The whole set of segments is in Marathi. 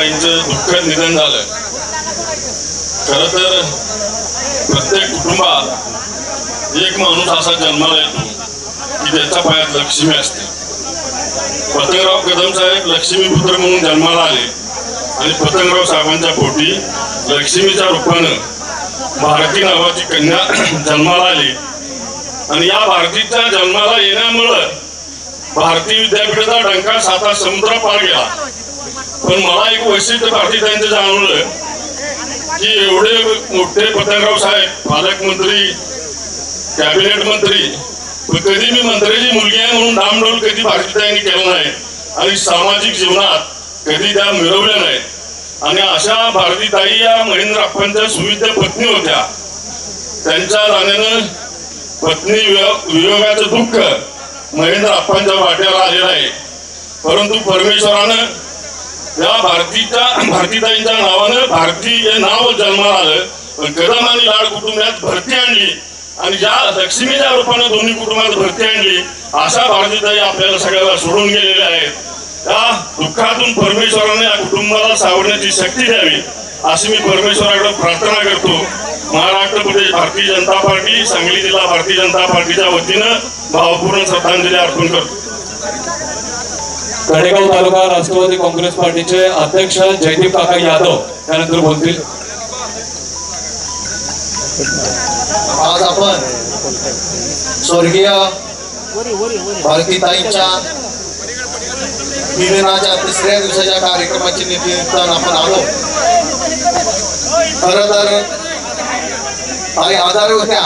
ताईंचं दुःखद निधन झालं. खरं तर प्रत्येक कुटुंबात एक माणूस असा जन्माला येतो की त्याच्या पायात लक्ष्मी असते. पतंगराव कदम साहेब लक्ष्मीपुत्र म्हणून जन्माला आले आणि पतंगराव साहेबांच्या पोटी लक्ष्मीच्या रूपानं भारती नावाची कन्या जन्माला आली. आणि या भारतीच्या जन्माला येण्यामुळं भारती विद्यापीठाचा डंका 7 समुद्र पार गेला. पण मला एक वैशिष्ट्य भारतीताईंचं जाणवलं की एवढे मोठे पतंगराव साहेब पालकमंत्री, कॅबिनेट मंत्री, कधी मी मंत्र्याची मुलगी आहे म्हणून डामडोल कधी भारतीताईंनी केलं नाही आणि सामाजिक जीवनात कधी त्या मिळवल्या नाही. आणि अशा भारतीताई या महेंद्र अप्पांच्या सुविद्य पत्नी होत्या. त्यांच्या जाण्यानं पत्नी वियोगाचं दुःख महेंद्र अप्पांच्या वाट्याला आलेलं आहे. परंतु परमेश्वरानं या भारतीताईंच्या नावानं भारती हे नाव जन्माला आलं. पण कदम आणि लाड कुटुंबात भरती आणली आणि ज्या लक्ष्मीच्या रूपानं दोन्ही कुटुंबात भरती आणली अशा भारतीताई आपल्याला सगळ्याला सोडून गेलेल्या आहेत. त्या दुःखातून परमेश्वराने या कुटुंबाला सावरण्याची शक्ती द्यावी अशी मी परमेश्वराकडे प्रार्थना करतो. महाराष्ट्र प्रदेश भारतीय जनता पार्टी, सांगली जिल्हा भारतीय जनता पार्टीच्या वतीनं भावपूर्ण श्रद्धांजली अर्पण करतो. कडेगाव तालुका राष्ट्रवादी काँग्रेस पार्टीचे अध्यक्ष जयदीप काका यादव त्यानंतर बोलतील. आज आपण स्वर्गीय भारतीताईंच्या निधनाच्या 3ऱ्या दिवसाच्या कार्यक्रमाची निमित्तानं आपण आलो. खरं तर ताई आजारी होत्या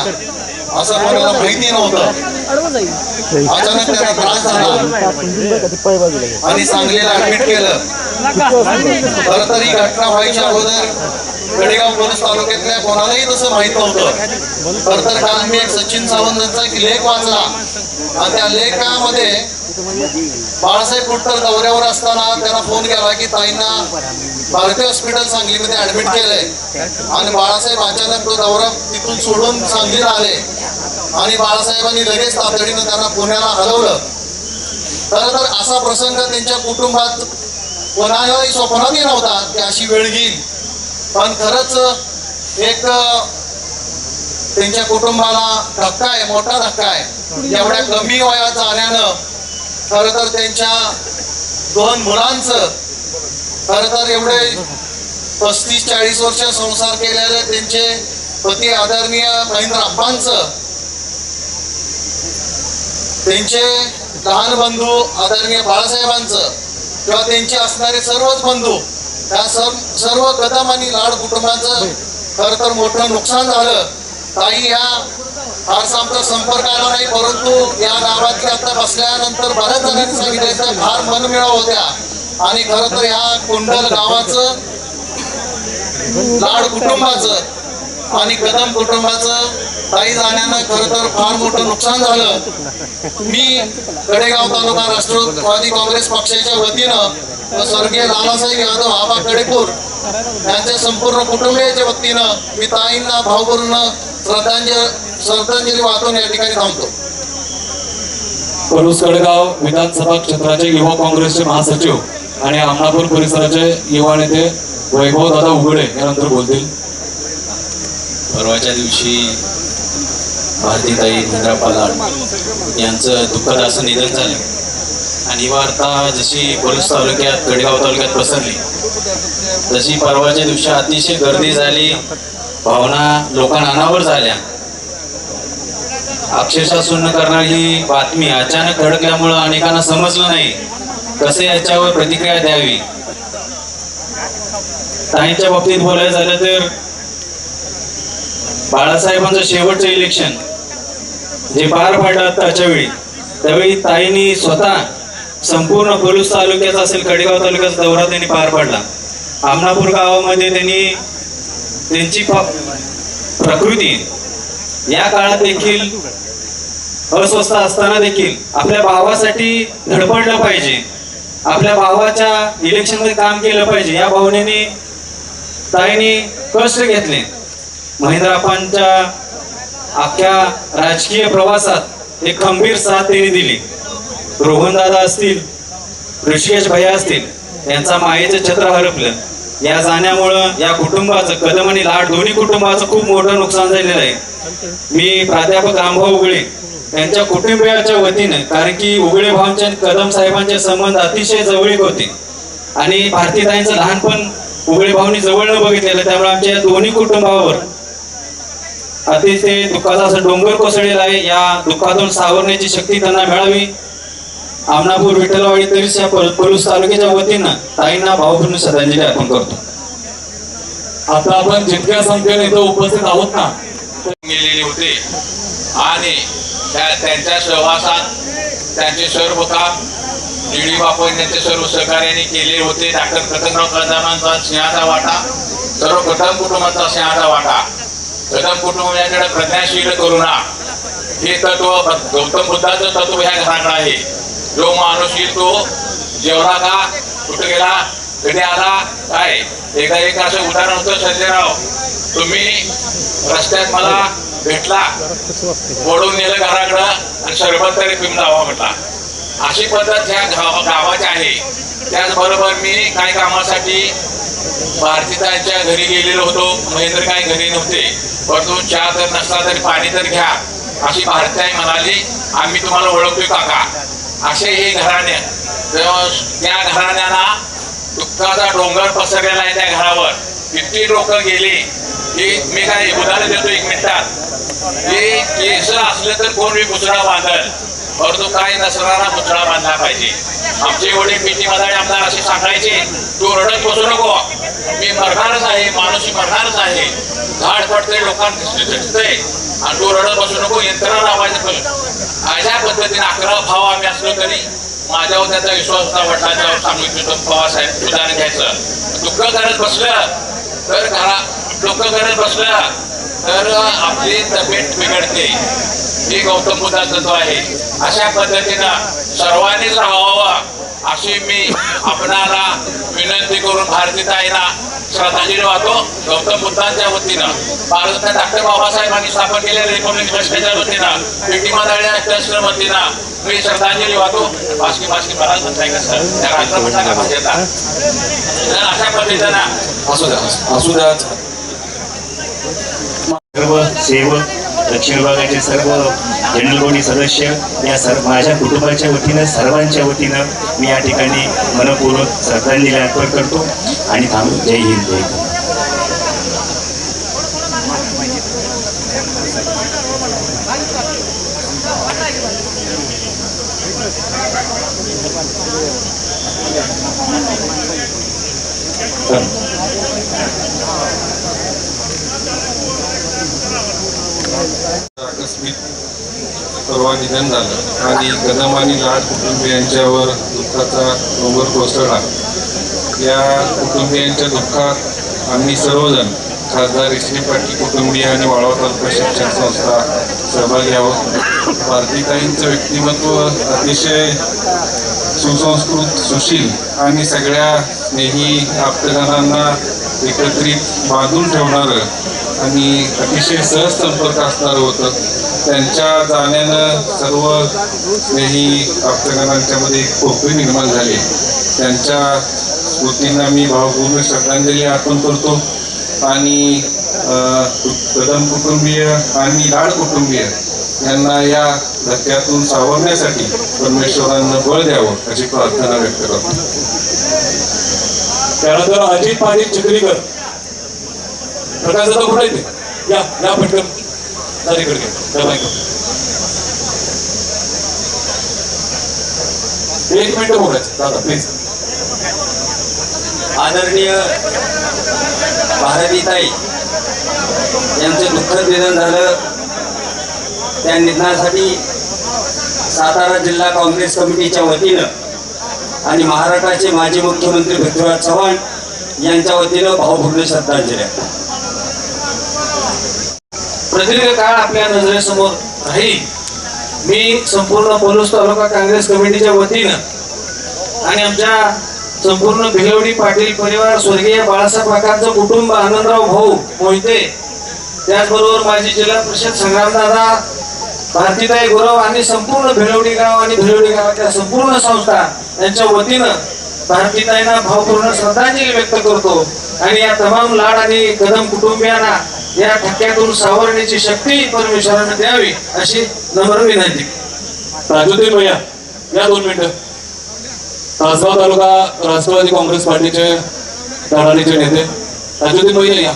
असं कोणाला माहिती नव्हतं. अचानक त्यांना त्रास झाला आणि सांगलीला ऍडमिट केलं. खरं तर ही घटना व्हायच्या अगोदर कडेगाव पोलीस तालुक्यातल्या कोणालाही तसं माहित नव्हतं. खरं तर काल मी एक सचिन सावंतांचा एक लेख वाचला आणि त्या लेखामध्ये बाळासाहेब कुट्टर दौऱ्यावर असताना त्यांना फोन केला की ताईंना भारती हॉस्पिटल सांगलीमध्ये ऍडमिट केलंय. आणि बाळासाहेब अचानक तो दौरा तिथून सोडून सांगलीला आले आणि बाळासाहेबांनी लगेच तातडीनं त्यांना पुण्याला हलवलं. खरं तर असा प्रसंग त्यांच्या कुटुंबात कोणालाही स्वप्नातही नव्हता की अशी वेळ येईल. पण खरंच एक त्यांच्या कुटुंबाला धक्का आहे, मोठा धक्का आहे. एवढ्या कमी वयात झाल्यानं खरं तर त्यांच्या 2 मुलांचं खरं तर एवढे 35-40 वर्ष संसार केलेले त्यांचे पती आदरणीय महेंद्र अप्पांचं, त्यांचे लहान बंधू आदरणीय बाळासाहेबांचं किंवा त्यांचे असणारे सर्वच बंधू त्या सर्व कदम आणि लाड कुटुंबाचं खरं तर मोठं नुकसान झालं. ताई ह्या फारसा आमचा संपर्क आला नाही, परंतु या गावातल्या आता बसल्यानंतर बऱ्याच जणांनी सांगितलं फार मनमिळाव होत्या. आणि खरं तर ह्या कुंडल गावाचं, लाड कुटुंबाचं आणि कदम कुटुंबाचं ताई जाण्यानं खरं तर फार मोठं नुकसान झालं. मी कडेगाव तालुका राष्ट्रवादी काँग्रेस पक्षाच्या वतीनं स्वर्गीय लालासाहेब यादव आबा कडेपूर यांच्या संपूर्ण कुटुंबियाच्या वतीनं मी ताईंना भावपूर्ण श्रद्धांजली वाहून या ठिकाणी थांबतो. पलूस कडेगाव विधानसभा क्षेत्राचे युवा काँग्रेसचे महासचिव आणि आमनापूर परिसराचे युवा नेते वैभव दादा उघडे यानंतर बोलतील. परवाच्या दिवशी भारतीताई महेंद्रप्पा लाड यांचं दुःखद असं निधन झालं आणि ही वार्ता जशी पलूस तालुक्यात, कडेगाव तालुक्यात पसरली तशी परवाच्या दिवशी अतिशय गर्दी झाली, भावना लोकांना अनावर झाल्या. अक्षरशः शून्य करणारी ही बातमी अचानक धडकल्यामुळं अनेकांना समजलं नाही कसे याच्यावर प्रतिक्रिया द्यावी. ताईंच्या बाबतीत बोलायचं झालं तर बाळासाहेबांचं शेवटचं इलेक्शन जे पार पडलं त्यावेळी ताईंनी स्वतः संपूर्ण पलूस तालुक्याचा असेल, कडेगाव तालुक्याचा दौरा त्यांनी पार पडला. आमनापूर गावामध्ये त्यांनी त्यांची प्रकृती या काळात देखील अस्वस्थ असताना देखील आपल्या भावासाठी धडपडलं पाहिजे, आपल्या भावाच्या इलेक्शनमध्ये काम केलं पाहिजे या भावनेने ताईंनी कष्ट घेतले. महेंद्र अप्पांच्या अख्ख्या राजकीय प्रवासात एक खंबीर साथ त्यांनी दिली. रोहन दादा असतील, ऋषिकेश भैया असतील यांचा मायेचं छत्र हरपलं। या जाण्यामुळं या कुटुंबाचं, कदम आणि लाड दोन्ही कुटुंबाचं खूप मोठं नुकसान झालेलं आहे। मी प्राध्यापक रामभाऊ उगळे यांच्या कुटुंबियाच्या वतीनं, कारण की उगळे भावांचे कदम साहेबांचे संबंध अतिशय जवळीक होते आणि भारतीताईंचं लहानपण उगळे भाऊनी जवळ न बघितलेलं, त्यामुळे आमच्या या दोन्ही कुटुंबावर अतिशय दुःखाचा असं डोंगर कोसळलेला आहे। या दुःखातून सावरण्याची शक्ती त्यांना मिळावी। आमनापूर विठ्ठलवाडी तरीस या पलूस तालुक्याच्या वतीनं ताईंना भावपूर्ण श्रद्धांजली अर्पण करतो। आता आपण जितक्या संख्येने इथं उपस्थित आहोत ना, गेलेले होते आणि त्यांच्या सहवासात त्यांचे सर्व काम डी बापन यांचे सर्व सहकार्याने केले होते। डॉक्टर कदमराव कदमांचा सिंहाचा वाटा, सर्व कदम कुटुंबाचा सिंहाचा वाटा। कदम कुटुंबाकडे प्रज्ञाशील करुणा हे तत्व गौतम बुद्धाचं तत्व ह्या घराकडे आहे। जो माणूस येतो जेवढा का कुठे गेला कधी आला काय, एकदा एक असं उदाहरण होतं, संजयराव तुम्ही रस्त्यात मला भेटला, ओढून नेलं घराकडं आणि सरबत तरी पिऊन लावा म्हटला। अशी पद्धत ह्या गावाची आहे। त्याचबरोबर मी काही कामासाठी भारतीताईंच्या घरी गेलेलो होतो। महेंद्र काही घरी नव्हते, परंतु चहा तर नसला तरी पाणी तर घ्या अशी भारतीताई म्हणाली। आम्ही तुम्हाला ओळखतोय काका, असे हे घराणे, त्या घराण्याला दुःखाचा डोंगर पसरलेला आहे। त्या घरावर किती लोक गेली की मी काय उदाहरण देतो 1 मिनिटात, की केस असलं तर कोण बी पुतळा बांधल, परंतु काय नसणारा पुतळा बांधला पाहिजे। आमचे वडील पीटी मदाळे आमदार असे सांगायचे, तू रडत बसू नको, मी मरणारच आहे, माणूस मरणारच आहे, झाड पडते लोकांना आणि तू रडत बसू नको, यंत्रणा लावायचं। अशा पद्धतीने 11 भाव आम्ही असलो तरी माझ्यावर त्याचा विश्वास होता, वडिलांच्यावर सांगितलं पवारसाहेब उदाहरण घ्यायचं। दुःख करत बसलं तर दुःख करत बसलं तर आपली तब्येत बिघडते, हे गौतम बुद्धाचं तत्व आहे। अशा पद्धतीनं सर्वांनीच राहावं अशी मी आपणाला विनंती करून भारतीताईंना श्रद्धांजली वाहतो। गौतम बुद्धांच्या वतीनं, भारतात डॉक्टर बाबासाहेबांनी स्थापन केलेल्या रिपब्लिक ट्रस्टच्या वतीनं, पीटी मदाळे ट्रस्टच्या वतीनं मी श्रद्धांजली वाहतो। बासकी महाराज म्हणताय का सर, त्या राष्ट्रपतीला भाषेचा अशा पद्धतीनं असू द्या। सर्व सेवक, दक्षिण विभागाचे सर्व जनरल बॉडी सदस्य, या सर्व माझ्या कुटुंबाच्या वतीनं, सर्वांच्या वतीनं मी या ठिकाणी मनपूर्वक श्रद्धांजली अर्पण करतो आणि थांबतो। जय हिंद, जय हिंद। आकस्मिक परवा निधन झालं आणि कदम आणि लाड कुटुंबियांच्यावर दुःखाचा डोंगर कोसळला। या कुटुंबियांच्या दुःखात आम्ही सर्वजण, खासदार श्री पाटील कुटुंबीय आणि वाळवा तालुका शिक्षण संस्था सहभागी आहोत। भारतीताईंचं व्यक्तिमत्व अतिशय सुसंस्कृत, सुशील आणि सगळ्या स्नेही आप्तजनांना एकत्रित बांधून ठेवणारं आणि अतिशय सहज संपर्क असणारं होतं। त्यांच्या जाण्यानं सर्व स्नेही आप्तजनांच्या मध्ये एक पोकळी निर्माण झाली। त्यांच्या स्मृतींना मी भावपूर्ण श्रद्धांजली अर्पण करतो आणि कदम कुटुंबीय आणि लाड कुटुंबीय यांना या धक्क्यातून सावरण्यासाठी परमेश्वरानं बळ द्यावं अशी प्रार्थना व्यक्त करतो। त्यानंतर अजित पाटील चिखलीकर, प्रकाश दादा कुठे येते, या या पटकन इकडे घ्या, एक मिनिट बोलायचं दादा प्लीज। आदरणीय भारतीताई यांचं दुःखद निधन झालं। त्या निधनासाठी सातारा जिल्हा काँग्रेस कमिटीच्या वतीनं आणि महाराष्ट्राचे माजी मुख्यमंत्री पृथ्वीराज चव्हाण यांच्या वतीनं भावपूर्ण श्रद्धांजली। प्रदीर्घ काळ आपल्या नजरेसमोर राहील। मी संपूर्ण पलूस तालुका काँग्रेस कमिटीच्या वतीनं आणि आमच्या संपूर्ण भिलवडी पाटील परिवार, स्वर्गीय बाळासाहेब काकांचं कुटुंब, आनंदराव भाऊ मोहिते, त्याचबरोबर माजी जिल्हा परिषद संग्रामदादा, भारतीताई गुरव आणि संपूर्ण भिलवडी गाव आणि भिलवडी गावाच्या संपूर्ण संस्था यांच्या वतीनं भारतीताईंना भावपूर्ण श्रद्धांजली व्यक्त करतो आणि या तमाम लाड आणि कदम कुटुंबियांना या ठक्क्यातून सावरण्याची शक्ती परमेश्वराने द्यावी अशी नम्र विनंती. राजूद्दीन भैया या 2 मिनिटं. तासगाव तालुका राष्ट्रवादी काँग्रेस पार्टीचे धडाडीचे नेते राजूद्दीन भैया या.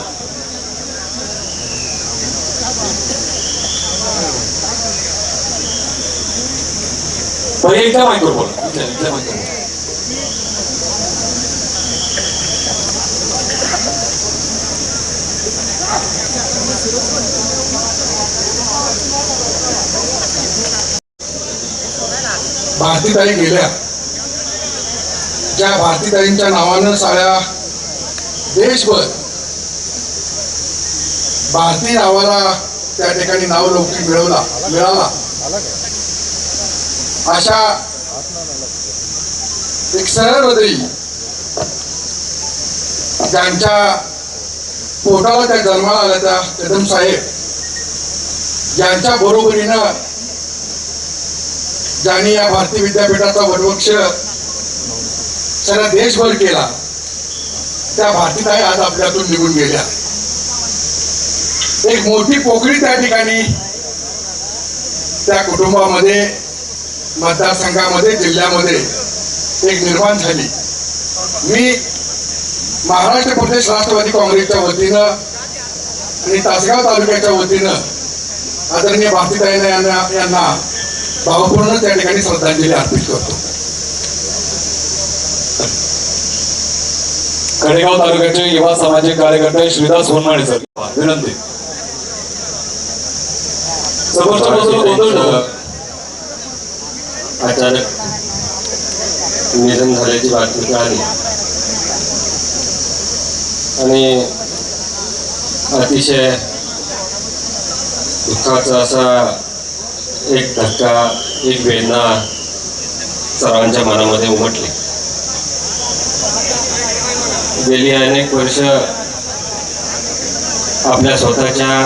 भैया इथल्या माईकवर बोला. इथल्या माईकवर बोला. भारतीताई गेल्या, ज्या भारतीताईंच्या नावानं साऱ्या देशभर भारती नावाला त्या ठिकाणी नावलौकिक मिळाला अशा एक सरळ हृदयी ज्यांच्या पोटाला त्या जन्माला आल्या त्या कदम साहेब यांच्या बरोबरीनं ज्यांनी या भारतीय विद्यापीठाचा वटवृक्ष सारा देशभर केला, त्या भारतीताई आज आपल्यातून निघून गेल्या. एक मोठी पोकळी त्या ठिकाणी त्या कुटुंबामध्ये, मतदारसंघामध्ये, जिल्ह्यामध्ये एक निर्माण झाली. मी महाराष्ट्र प्रदेश राष्ट्रवादी काँग्रेसच्या वतीनं आणि तासगाव तालुक्याच्या वतीनं आदरणीय भारतीताई यांना भावपूर्ण त्या ठिकाणी श्रद्धांजली अर्पित करतो. कडेगाव तालुक्याचे युवा सामाजिक कार्यकर्ते श्रीदास होनमाळे सर विनंती. समोरच्या बाजूला गोंधळ झाला. अचानक निधन झाल्याची बातमी कळाली आणि अतिशय दुःखाचा असा एक धक्का, एक वेदना सर्वांच्या मनामध्ये उमटली. गेली अनेक वर्ष आपल्या स्वतःच्या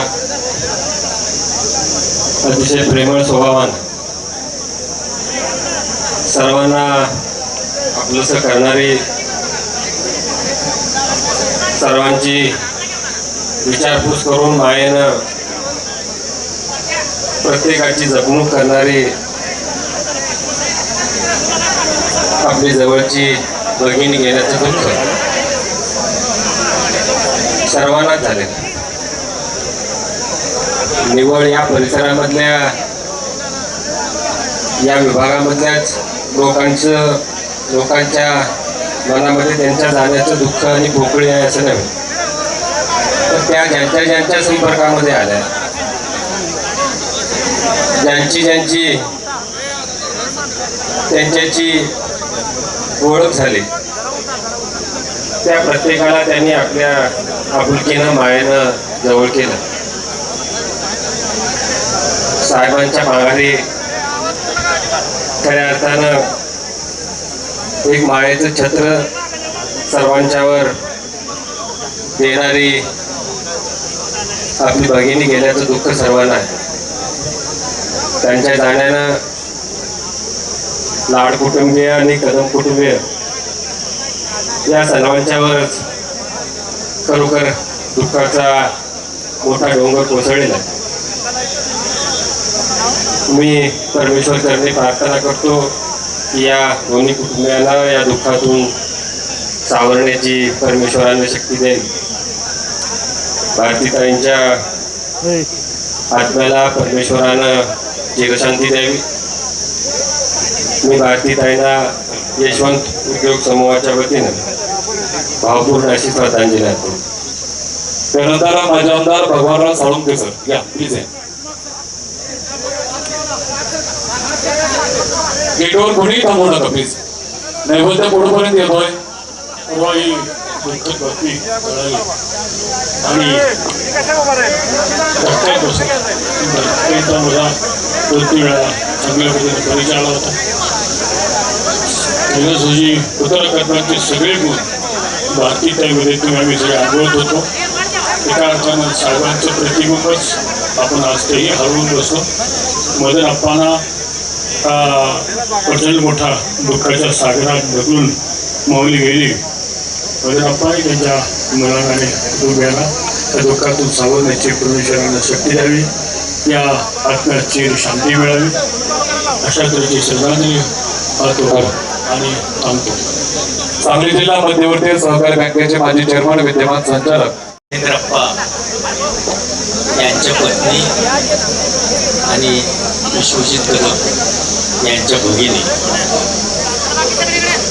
अतिशय प्रेमळ स्वभावानं सर्वांना आपलंसं करणारी, सर्वांची विचारपूस करून मायेनं प्रत्येकाची जपणूक करणारी आपली जवळची भगिनी घेण्याचं दुःख सर्वांनाच झाले. निवळ या परिसरामधल्या, या विभागामधल्याच लोकांच्या मनामध्ये त्यांच्या जाण्याचं दुःख आणि पोकळी आहे असं नव्हे, तर त्या ज्यांच्या संपर्कामध्ये आल्या, त्यांच्याची ओळख झाली, त्या प्रत्येकाला त्यांनी आपल्या आपुलकीनं, मायेनं जवळ केलं. साहेबांच्या माघारी खऱ्या अर्थानं एक मायेचं छत्र सर्वांच्यावर देणारी आपली भगिनी गेल्याचं दुःख सर्वांना आहे. त्यांच्या जाण्यानं लाड कुटुंबीय आणि कदम कुटुंबीय या सर्वांच्यावरच खरोखर दुःखाचा मोठा डोंगर कोसळलेला आहे. मी परमेश्वर चरणी प्रार्थना करतो की या दोन्ही कुटुंबियांना या दुःखातून सावरण्याची परमेश्वराने शक्ती देईल. भारतीताईंच्या आत्म्याला परमेश्वरानं चिरशांती द्यावी. मी भारतीताईंना यशवंत उद्योग समूहाच्या वतीनं भावपूर्ण अशी श्रद्धांजली देतो. त्यानंतर माझे आमदार भगवानराव साळुंके सर या प्लीज. गेटवर कोणी थांबवू नका प्लीज. नैवेद्य पुढेपर्यंत येतोय. ही दुःखद बातमी कळाली आणि धक्का बसला. धक्क्याचा मला 2-3 वेळा चांगल्या पद्धतीने परिचय आला होता. तेजस्वी पत्रकारांचे सगळे गुण भारतीताईमध्ये तुम्ही आम्ही सगळे अनुभवत होतो. एका अर्थानं साहेबांचं प्रतिबिंबच आपण आज तेही हरवून बसलो. मदन अप्पांना प्रचंड मोठा दुःखाच्या सागरात ढकलून माऊली गेली. वडिलांना त्यांच्या मुलांना आणि कुटुंबियांना त्या दुःखातून सावरण्याची परमेश्वरांना शक्ती द्यावी, या आत्म्याची शांती मिळावी, अशा तऱ्हेची श्रद्धांजली पाहतो आणि थांबतो. सांगली जिल्हा मध्यवर्ती सहकारी बँकेचे माजी चेअरमन विद्यमान संचालक महेंद्रप्पा यांच्या पत्नी आणि विश्वजित कदम यांच्या भगिनी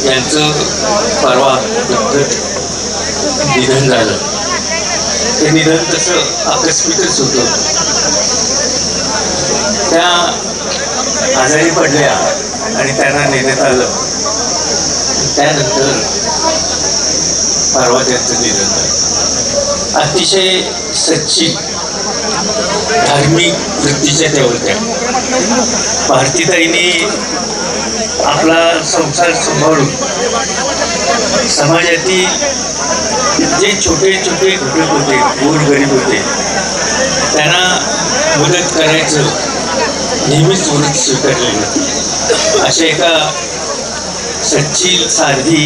यांचं परवा दुःखद निधन झालं. ते निधन तसं आकस्मिकच होतं. त्या आजारी पडल्या आणि त्यांना नेण्यात आलं. त्यानंतर परवा त्यांचं निधन झालं. अतिशय सच्ची धार्मिक वृत्तीच्या त्या होत्या. भारतीताईंनी आपला संसार सांभाळून समाजातील जे छोटे छोटे घटक होते, गोरगरीब होते, त्यांना मदत करायचं नेहमीच व्रत स्वीकारलेलं. अशा एका सच्ची साधी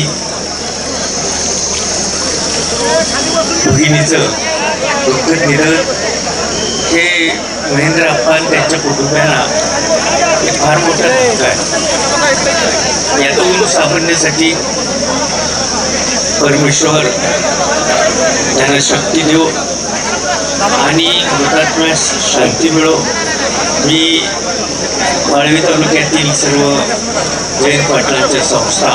भगिनीचं दुःखद निधन हे महेंद्र अप्पा त्यांच्या कुटुंबियांना एक फार मोठा धक्का आहे. यातून सापडण्यासाठी परमेश्वर त्यांना शक्ती देव आणि मृतात्म्यास शांती मिळो. मी वाळवी तालुक्यातील सर्व जैन पाटलांच्या संस्था,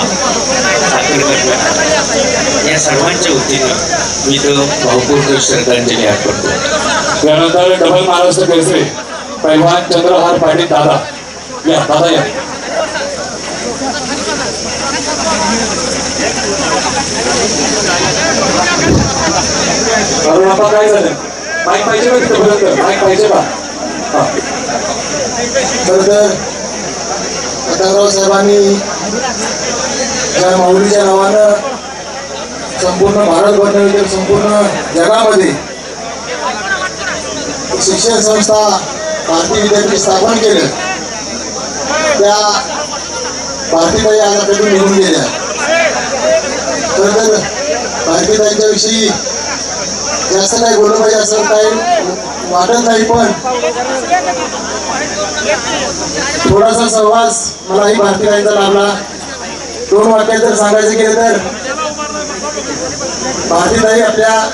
साखर कारखाना या सर्वांच्या वतीनं मी तो भावपूर्ण श्रद्धांजली अर्पण करतो. त्यानंतर डबल महाराष्ट्र केसरी पैलवान चंद्रहार पाटील दादा या. दादा या. अरुणापा काय झालं? माईक पाहिजे का तिथं? बरोबर माईक पाहिजे का? खरं तर पताकराव साहेबांनी ज्या माऊलीच्या नावानं संपूर्ण भारतभर नव्हे संपूर्ण जगामध्ये शिक्षण संस्था भारतीय विद्यापीठ स्थापन केलं, त्या भारतीताई आज आपल्याकडून निघून गेल्या. खरं तर भारतीताईंच्या विषयी जास्त काही बोललं पाहिजे असं काही वाटत नाही, पण थोडासा सहवास मलाही भारतीताईंचा लाभला. 2 वाक्यात जर सांगायचं गेलं तर भारतीताई आपल्या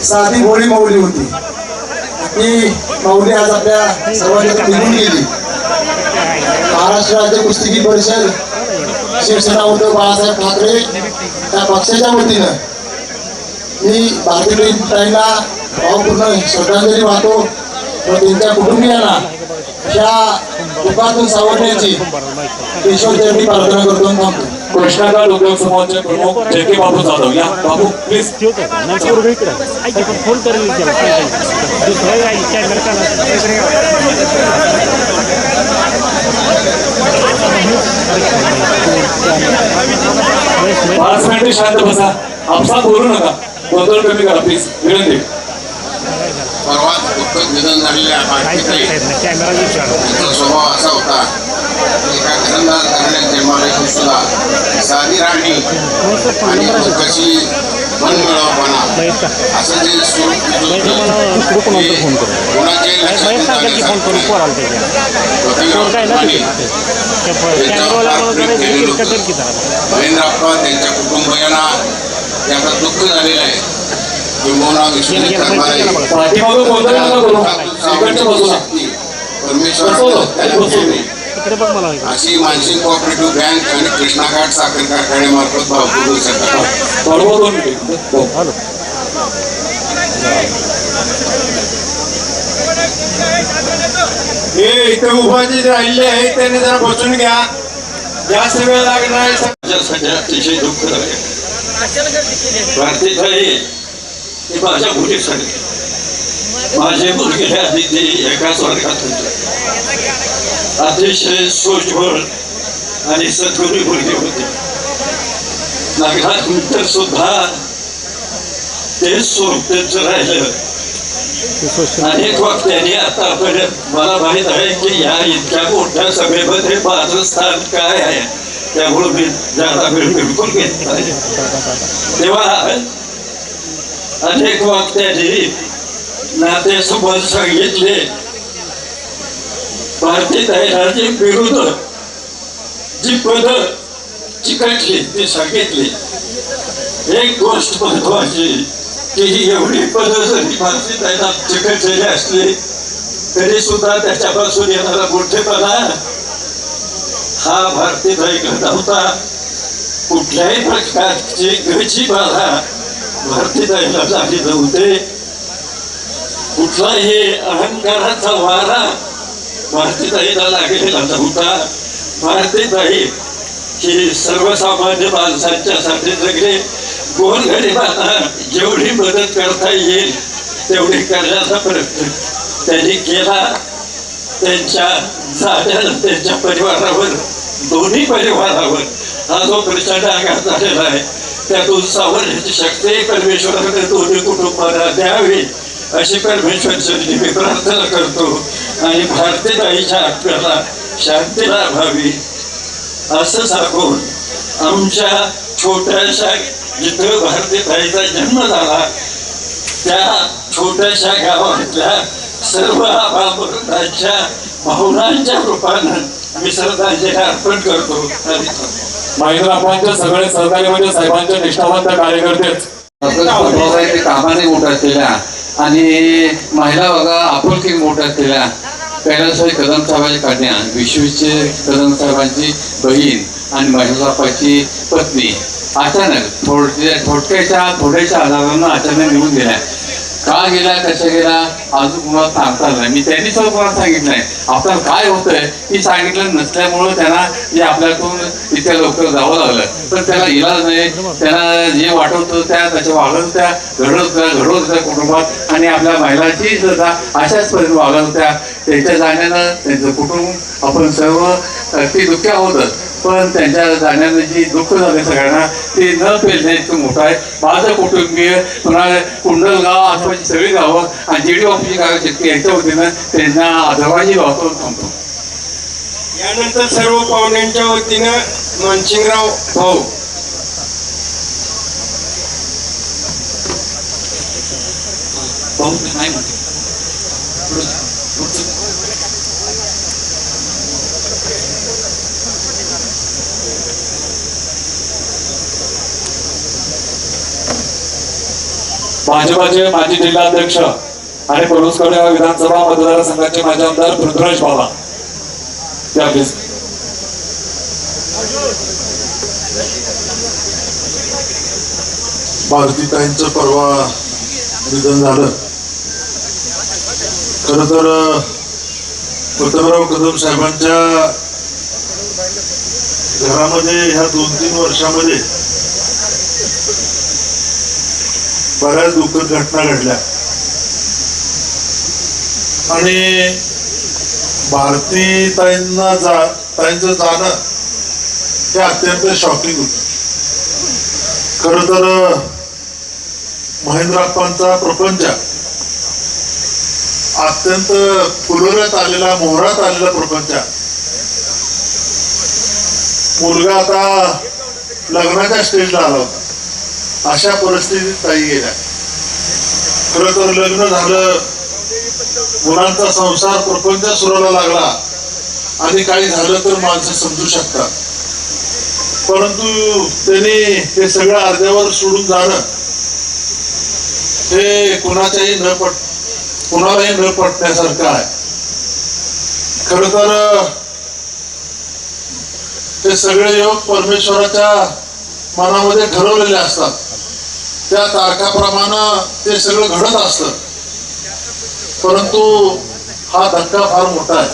साधी भोळी माऊली होती. ती माऊली आज आपल्या सर्वांच्या निघून गेली. महाराष्ट्र राज्य कुस्तीगीर परिषद, शिवसेना उद्धव बाळासाहेब ठाकरे त्या पक्षाच्या वतीनं मी भारतीताईंना भावपूर्ण श्रद्धांजली वाहतो व त्यांच्या कुटुंबियांना ह्या दुःखातून सावरण्याची ईश्वरचरणी प्रार्थना करतो. थांबतो. कृष्णागार उद्योग समूहाचे प्रमुख जेके बाबू जाधव या. बाबू प्लीज. फोन करेल पाच मिनिटे शांत बसा. आपसात बोलू नका. गोंधळ कमी करा प्लीज. विनंती. परवाच दुःखद निधन झालेल्या भारतीताई त्यांचा स्वभाव असा होता, एका घरंदाज घराण्यात जन्माला येऊन सुद्धा साधी राहणी आणि कशी मनमिळावपणा असं जे स्वरूप कोणाच्याही लक्षात महेंद्र अप्पा त्यांच्या कुटुंबियांना त्याचं दुःख झालेलं आहे. पाठीमागं गोंधळ नका करू. इकडच्या बाजूला. अशी मानसिक कोऑपरेटिव्ह बँक आणि कृष्णाघाट साखर कारखान्यामार्फत भावपूर्ण हे इथं उभाजी राहिले आहे त्यांनी जरा बसून घ्या, जास्त वेळ लागणार. माझ्यासाठी अतिशय दुःख आहे. भारतीताई ही माझ्या मुलीसाठी, माझे मुलगी आधी ती एकाच वर्गात होती. अतिशय सोजवळ आणि सद्गुणी मुलगी होती. लग्नानंतर सुद्धा ते स्वरूप त्यांचं राहिलं. अनेक वक्त्यांनी आतापर्यंत मला माहित आहे की या इतक्या मोठ्या सभेमध्ये माझं स्थान काय आहे, त्यामुळे मी ज्यादा वेळ बिलकुल घेत नाही. तेव्हा अनेक वक्त्यांनी नातेसंबंध सांगितले, भारतीताईंची विरुद्ध जी पद चिकटली ती सांगितली. एक गोष्ट महत्वाची की एवढी पद जरी भारतीताईंना चिकटलेली असली तरी सुद्धा त्याच्यापासून येणारा मोठेपणा हा भारतीताईकडे नव्हता. कुठल्याही प्रकारची गळची बाधा भारतीताईला झाली नव्हते. कुठलाही अहंकाराचा वारा भारतीताईला लागलेला नव्हता. भारतीताई ही सर्वसामान्य माणसांच्यासाठी जगले. गोरगरिबांना जेवढी मदत करता येईल तेवढी करण्याचा प्रयत्न त्यांनी केला. त्यांच्या जाण्यानं त्यांच्या परिवारावर, दोन्ही परिवारावर हा जो प्रचंड आघात झालेला आहे त्यातून सावरण्याची शक्ती परमेश्वराकडे दोन्ही कुटुंबाला द्यावी अशी परमेश्वराची मी प्रार्थना करतो. आणि भारतीताईच्या आत्म्याला शांती लाभावी असं सांगून आमच्या छोट्याशा जिथं भारतीताईचा जन्म झाला त्या छोट्याशा गावातल्या सर्व आबांच्या भावनांच्या रूपानं मी श्रद्धांजली अर्पण करतो. महेंद्रप्पांचे सगळे सहकारी म्हणजे साहेबांचे निष्ठावंत कार्यकर्तेच. ते कामाने मोठं असलेल्या आणि महिला बघा आपुलकी मोठं असलेल्या कैलासभाई कदम साहेबांच्या कन्या विश्वचे कदम साहेबांची बहीण आणि महेंद्रप्पाची पत्नी अचानक थोड्याच्या आजारानं अचानक निघून गेल्या. का गेला, कशा गेला अजून कुणाला सांगता नाही. मी त्यांनी सर्व कोणाला सांगितलं नाही. आपल्याला काय होतंय ही सांगितलं नसल्यामुळं त्यांना जे आपल्याकडून इतक्या लवकर जावं लागलं. पण त्याला इलाज नाही. त्यांना जे वाटत होतं त्याच्या वागत होत्या, घडत होत्या कुटुंबात. आणि आपल्या महिलांची सुद्धा अशाच पद्धतीने वागत होत्या. त्यांच्या जाण्यानं त्यांचं कुटुंब आपण सर्व ती दुःखी आहोतच. पण त्यांच्या जाण्यानं जी दुःख झाले सगळ्यांना ते न पेलणे इतकं मोठं आहे. माझं कुटुंबीय पुन्हा कुंडलगाव आसपासची सगळी गावं आणि जेडी ऑफिसची गावं शेतकरी यांच्या वतीनं त्यांना आदरवाजी वाहतो थांबतो. यानंतर सर्व पाहुण्यांच्या वतीनं मानसिंगराव भाऊ. भाजपाचे माजी जिल्हाध्यक्ष आणि पलूसकडे विधानसभा मतदारसंघाचे माजी आमदार पृथ्वीराज बाबा. भारतीताईंचं परवा निधन झालं. खरं तर पतंगराव कदम साहेबांच्या घरामध्ये ह्या 2-3 वर्षामध्ये बऱ्याच दुःखद घटना घडल्या आणि ताईंचं जाणं हे अत्यंत शॉकिंग होतं. खरं तर महेंद्रप्पांचा प्रपंच अत्यंत फुलवण्यात आलेला, मोहरात आलेला प्रपंच. मुलगा आता लग्नाच्या स्टेजला आला होता. अशा परिस्थितीत ताई गेल्या. खरं तर लग्न झालं, मुलांचा संसार प्रपंच सुराला लागला आणि काही झालं तर माणसं समजू शकतात. परंतु त्यांनी हे सगळं अर्ध्यावर सोडून जाणं हे कुणालाही न पटण्यासारखं आहे. खरं तर हे सगळे योग परमेश्वराच्या मनामध्ये ठरवलेले असतात. त्या तारखाप्रमाणे ते सगळं घडत असतं. परंतु हा धक्का फार मोठा आहे.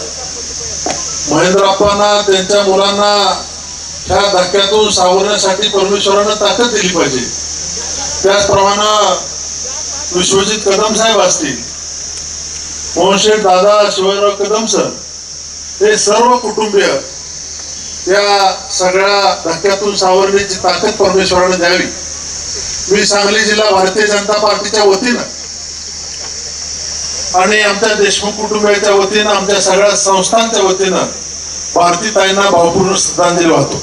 महेंद्रप्पांना त्यांच्या मुलांना ह्या धक्क्यातून सावरण्यासाठी परमेश्वरानं ताकद दिली पाहिजे. त्याचप्रमाणे विश्वजित कदम साहेब असतील, मोहनशेठ दादा, शिवाजीराव कदम सर, हे सर्व कुटुंबीय या सगळ्या धक्क्यातून सावरण्याची ताकद परमेश्वरानं द्यावी. मी सांगली जिल्हा भारतीय जनता पार्टीच्या वतीनं आणि आमच्या देशमुख कुटुंबियाच्या वतीनं आमच्या सगळ्या संस्थांच्या वतीनं भारतीताईंना भावपूर्ण श्रद्धांजली वाहतो.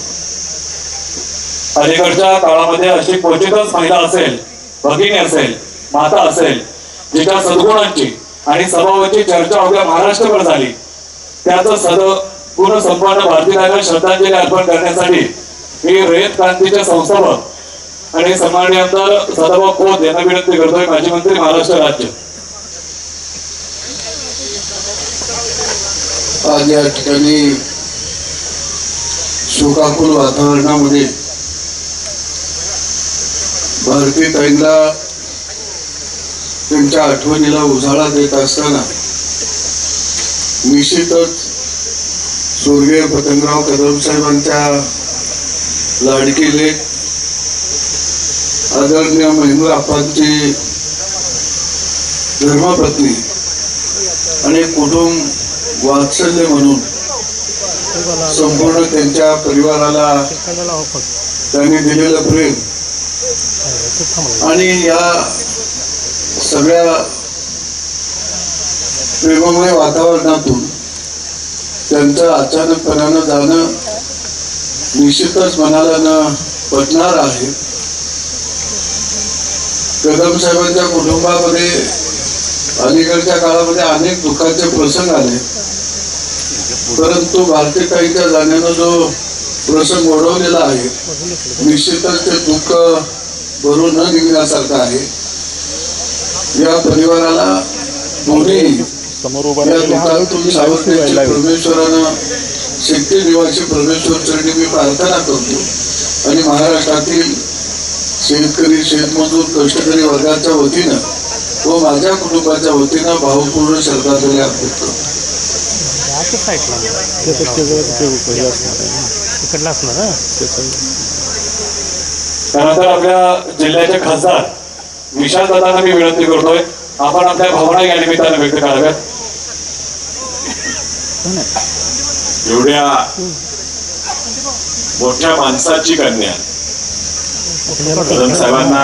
अलीकडच्या काळामध्ये अशी क्वचितच महिला असेल, भगिनी असेल, माता असेल, जिच्या सद्गुणांची आणि स्वभावाची चर्चा अवघ्या महाराष्ट्रभर झाली. त्याचं सद्गुण संपन्न भारतीताईंना श्रद्धांजली अर्पण करण्यासाठी मी रयत क्रांतीचे संस्थापक आणि सन्माननीय आमदार सदाभाऊ खोत यांना विनंती करतोय, माजी मंत्री महाराष्ट्र राज्य. आज या ठिकाणी शोकाकुल वातावरणामध्ये भारतीताईंना त्यांच्या आठवणीला उजाळा देत असताना निश्चितच स्वर्गीय पतंगराव कदम साहेबांच्या लाडकी लेक आदरणीय महेंद्र आप्पांची धर्मपत्नी आणि कुटुंब वात्सल्य म्हणून संपूर्ण त्यांच्या परिवाराला त्यांनी दिलेलं प्रेम आणि या सगळ्या प्रेममय वातावरणातून त्यांचं अचानकपणानं जाणं निश्चितच मनाला न पटणार आहे. कदम साहेबांच्या कुटुंबामध्ये अलीकडच्या काळामध्ये अनेक दुःखाचे प्रसंग आले, परंतु भारतीताईंच्या जाण्यानं जो प्रसंग ओढवलेला आहे निश्चितच ते दुःख भरून न निघण्यासारखं आहे. या परिवाराला दोन्ही या दुःखातून सावरण्याची परमेश्वरानं शक्ती निवासी परमेश्वर चरणी मी प्रार्थना करतो आणि महाराष्ट्रातील शेतकरी, शेतमजूर, कष्टकरी वर्गाच्या वतीनं व माझ्या कुटुंबाच्या वतीनं भावपूर्ण श्रद्धांजली अर्पित करतो. त्यानंतर आपल्या जिल्ह्याचे खासदार विशाल दादांना मी विनंती करतोय, आपण आपल्या भावना या निमित्तानं व्यक्त कराव्यात. एवढ्या मोठ्या माणसाची कन्या कदम साहेबांना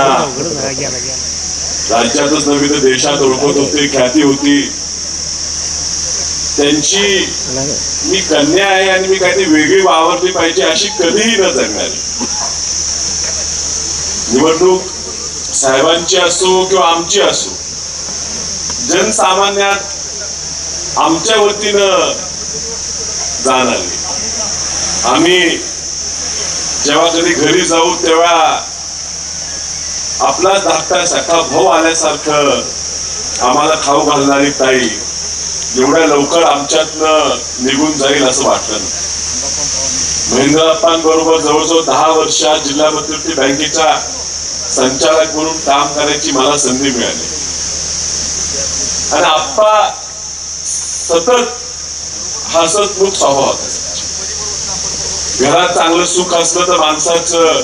राज्यातच नव्हे तर देशात ओळखत होते, ख्याती होती. त्यांची मी कन्या आहे आणि मी काहीतरी वेगळी वावरली पाहिजे अशी कधीही न जगणारी. निवडणूक साहेबांची असो किंवा आमची असो, जनसामान्यात आमच्या वतीनं जाण आली. आम्ही जेव्हा कधी घरी जाऊ तेव्हा आपला धाकटा सखा भाऊ आल्यासारखं आम्हाला खाऊ घालणारी ताई एवढ्या लवकर आमच्यातनं निघून जाईल असं वाटलं नाही. महेंद्रप्पांबरोबर जवळजवळ 10 वर्षात जिल्हा मध्यवर्ती बँकेच्या संचालक म्हणून काम करायची मला संधी मिळाली आणि आप्पा सतत हसतमुख स्वभाव होता. घरात चांगलं सुख असलं तर माणसाचं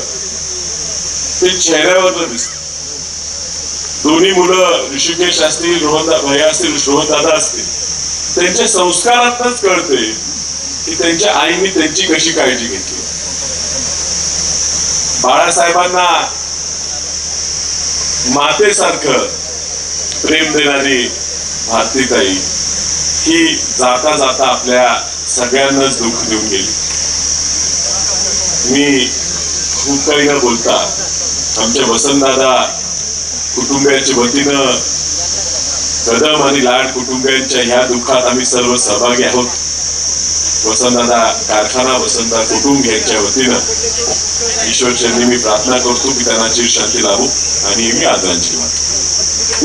ते चेहऱ्यावर दिसत. दोन्ही मुलं ऋषिकेश असतील, भैया असतील, रोहनदादा असतील, त्यांच्या संस्कारातच कळते की त्यांच्या आईने त्यांची कशी काळजी घेतली. बाळासाहेबांना मातेसारखं प्रेम देणारी भारतीताई ही जाता जाता आपल्या सगळ्यांनाच दुःख देऊन गेली. मी खूप काही न बोलता आमच्या वसंतदादा कुटुंबियांच्या वतीनं कदम आणि लाड कुटुंबियांच्या ह्या दुःखात आम्ही सर्व सहभागी आहोत. वसंतदादा कारखाना, वसंतदादा कुटुंब यांच्या वतीनं ईश्वरचरणी मी प्रार्थना करतो की त्यांना शांती लाभो आणि मी आदरांजली वाटतो.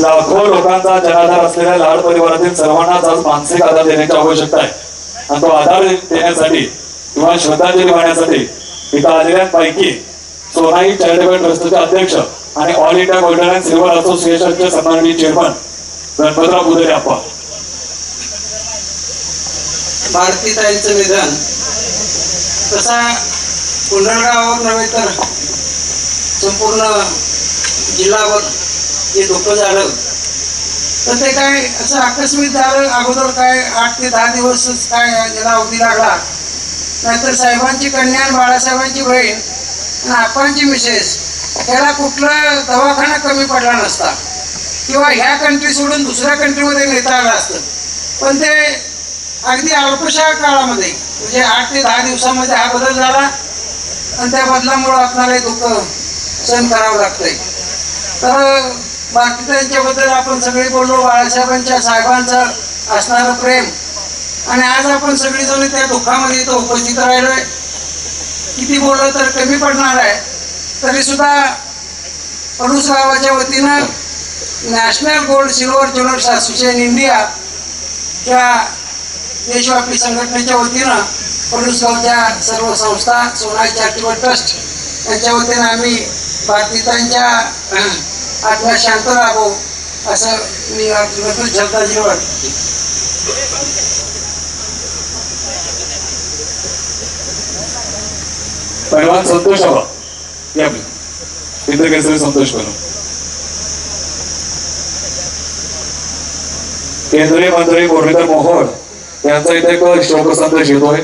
लाखो लोकांचा जनाधार असलेल्या लाड परिवारातील सर्वांनाच आज मानसिक आधार देण्याची आवश्यकता आहे आणि तो आधार देण्यासाठी किंवा श्रद्धांजली वाहण्यासाठी इथं आलेल्यांपैकी सोनाई चॅरिटेबल ट्रस्टचे अध्यक्ष आणि all India golden and silver असोसिएशनचे सन्माननीय चेअरमन गणपतराव बुधरे आप्पा. भारतीताईंचं निधन तसा पुंडलगाव नव्हे तर संपूर्ण जिल्हाभर हे दुःख झालं. तर ते काय असं आकस्मिक झालं. अगोदर काय 8 ते 10 दिवसच काय याला अवधी लागला. नाहीतर साहेबांची कन्या आणि बाळासाहेबांची बहीण आणि आपांची मिसेस याला कुठला दवाखाना कमी पडला नसता. किंवा ह्या कंट्री सोडून दुसऱ्या कंट्रीमध्ये नेता आलं असतं, पण ते अगदी अल्पशा काळामध्ये म्हणजे 8 ते 10 दिवसामध्ये हा बदल झाला आणि त्या बदलामुळं आपल्याला दुःख सहन करावं लागतंय. तर बाकीच्यांच्याबद्दल आपण सगळे बोललो, बाळासाहेबांच्या साहेबांचं असणारं प्रेम, आणि आज आपण सगळीजण त्या दुःखामध्ये इथं उपस्थित राहिलोय. किती बोललं तर कमी पडणार आहे. तरी सुद्धा पडूस गावाच्या वतीनं national gold silver jewellers association India या देशव्यापी संघटनेच्या वतीनं पडूस गावच्या सर्व संस्था, सोनाई चॅरिटेबल ट्रस्ट यांच्या वतीनं आम्ही भारतीतांच्या आत्म्यात शांत राहावं असं मी श्रद्धांजलीवर. पैलवान संतोष हवा या इंद्र केसरी संतोष बनव. केंद्रीय मंत्री मुरलीधर मोहोळ यांचा इथे एक शोक संदेश येतोय.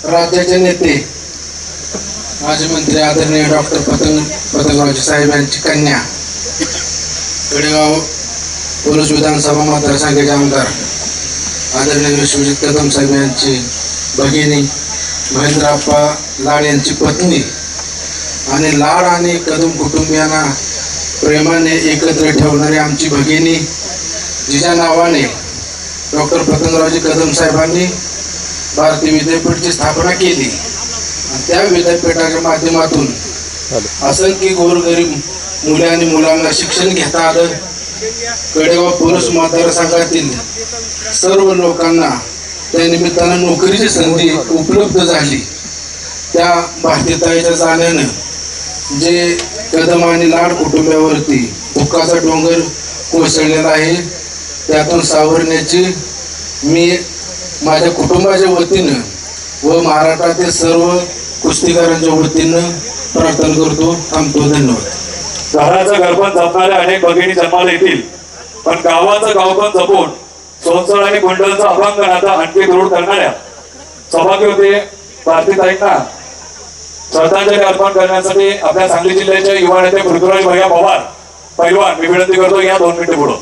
राज्याचे नेते माजी मंत्री आदरणीय डॉक्टर पतंगरावजी साहेब यांची कन्या, कडेगाव पुरुष विधानसभा मतदारसंघाचे आमदार आदरणीय विश्वजित कदम साहेब यांची भगिनी, महेंद्रप्पा लाड यांची पत्नी आणि लाड आणि कदम कुटुंबियांना प्रेमाने एकत्र ठेवणारी आमची भगिनी, जिच्या नावाने डॉक्टर पतंगरावजी कदम साहेबांनी भारतीय विद्यापीठाची स्थापना केली. त्या विद्यापीठाच्या माध्यमातून असंख्य गोरगरीब मुले आणि मुलांना शिक्षण घेता आलं. कडेगाव पुरुष मतदारसंघातील सर्व लोकांना त्या निमित्तानं नोकरीची संधी उपलब्ध झाली. त्या भारतीताईच्या जाण्यानं जे कदम आणि लाड कुटुंबावरती दुःखाचा डोंगर कोसळलेला आहे, त्यातून सावरण्याची मी माझ्या कुटुंबाच्या वतीनं व महाराष्ट्रातील सर्व कुस्तीगारांच्या वतीनं प्रार्थना करतो. थांबतो. धन्यवाद. घराचं घरपण जपणाऱ्या अनेक भगिनी जन्माला येतील, पण गावाचं गावपण जपून सोनसळ आणि कुंडलचा अभंग नाता आणखी दृढ करणाऱ्या सौभाग्यवती भारतीताईंना श्रद्धांजली अर्पण करण्यासाठी आपल्या सांगली जिल्ह्याचे युवा नेते पृथ्वीराज भैया पवार पैलवान मी विनंती करतो, या 2 मिनिटे पुढं.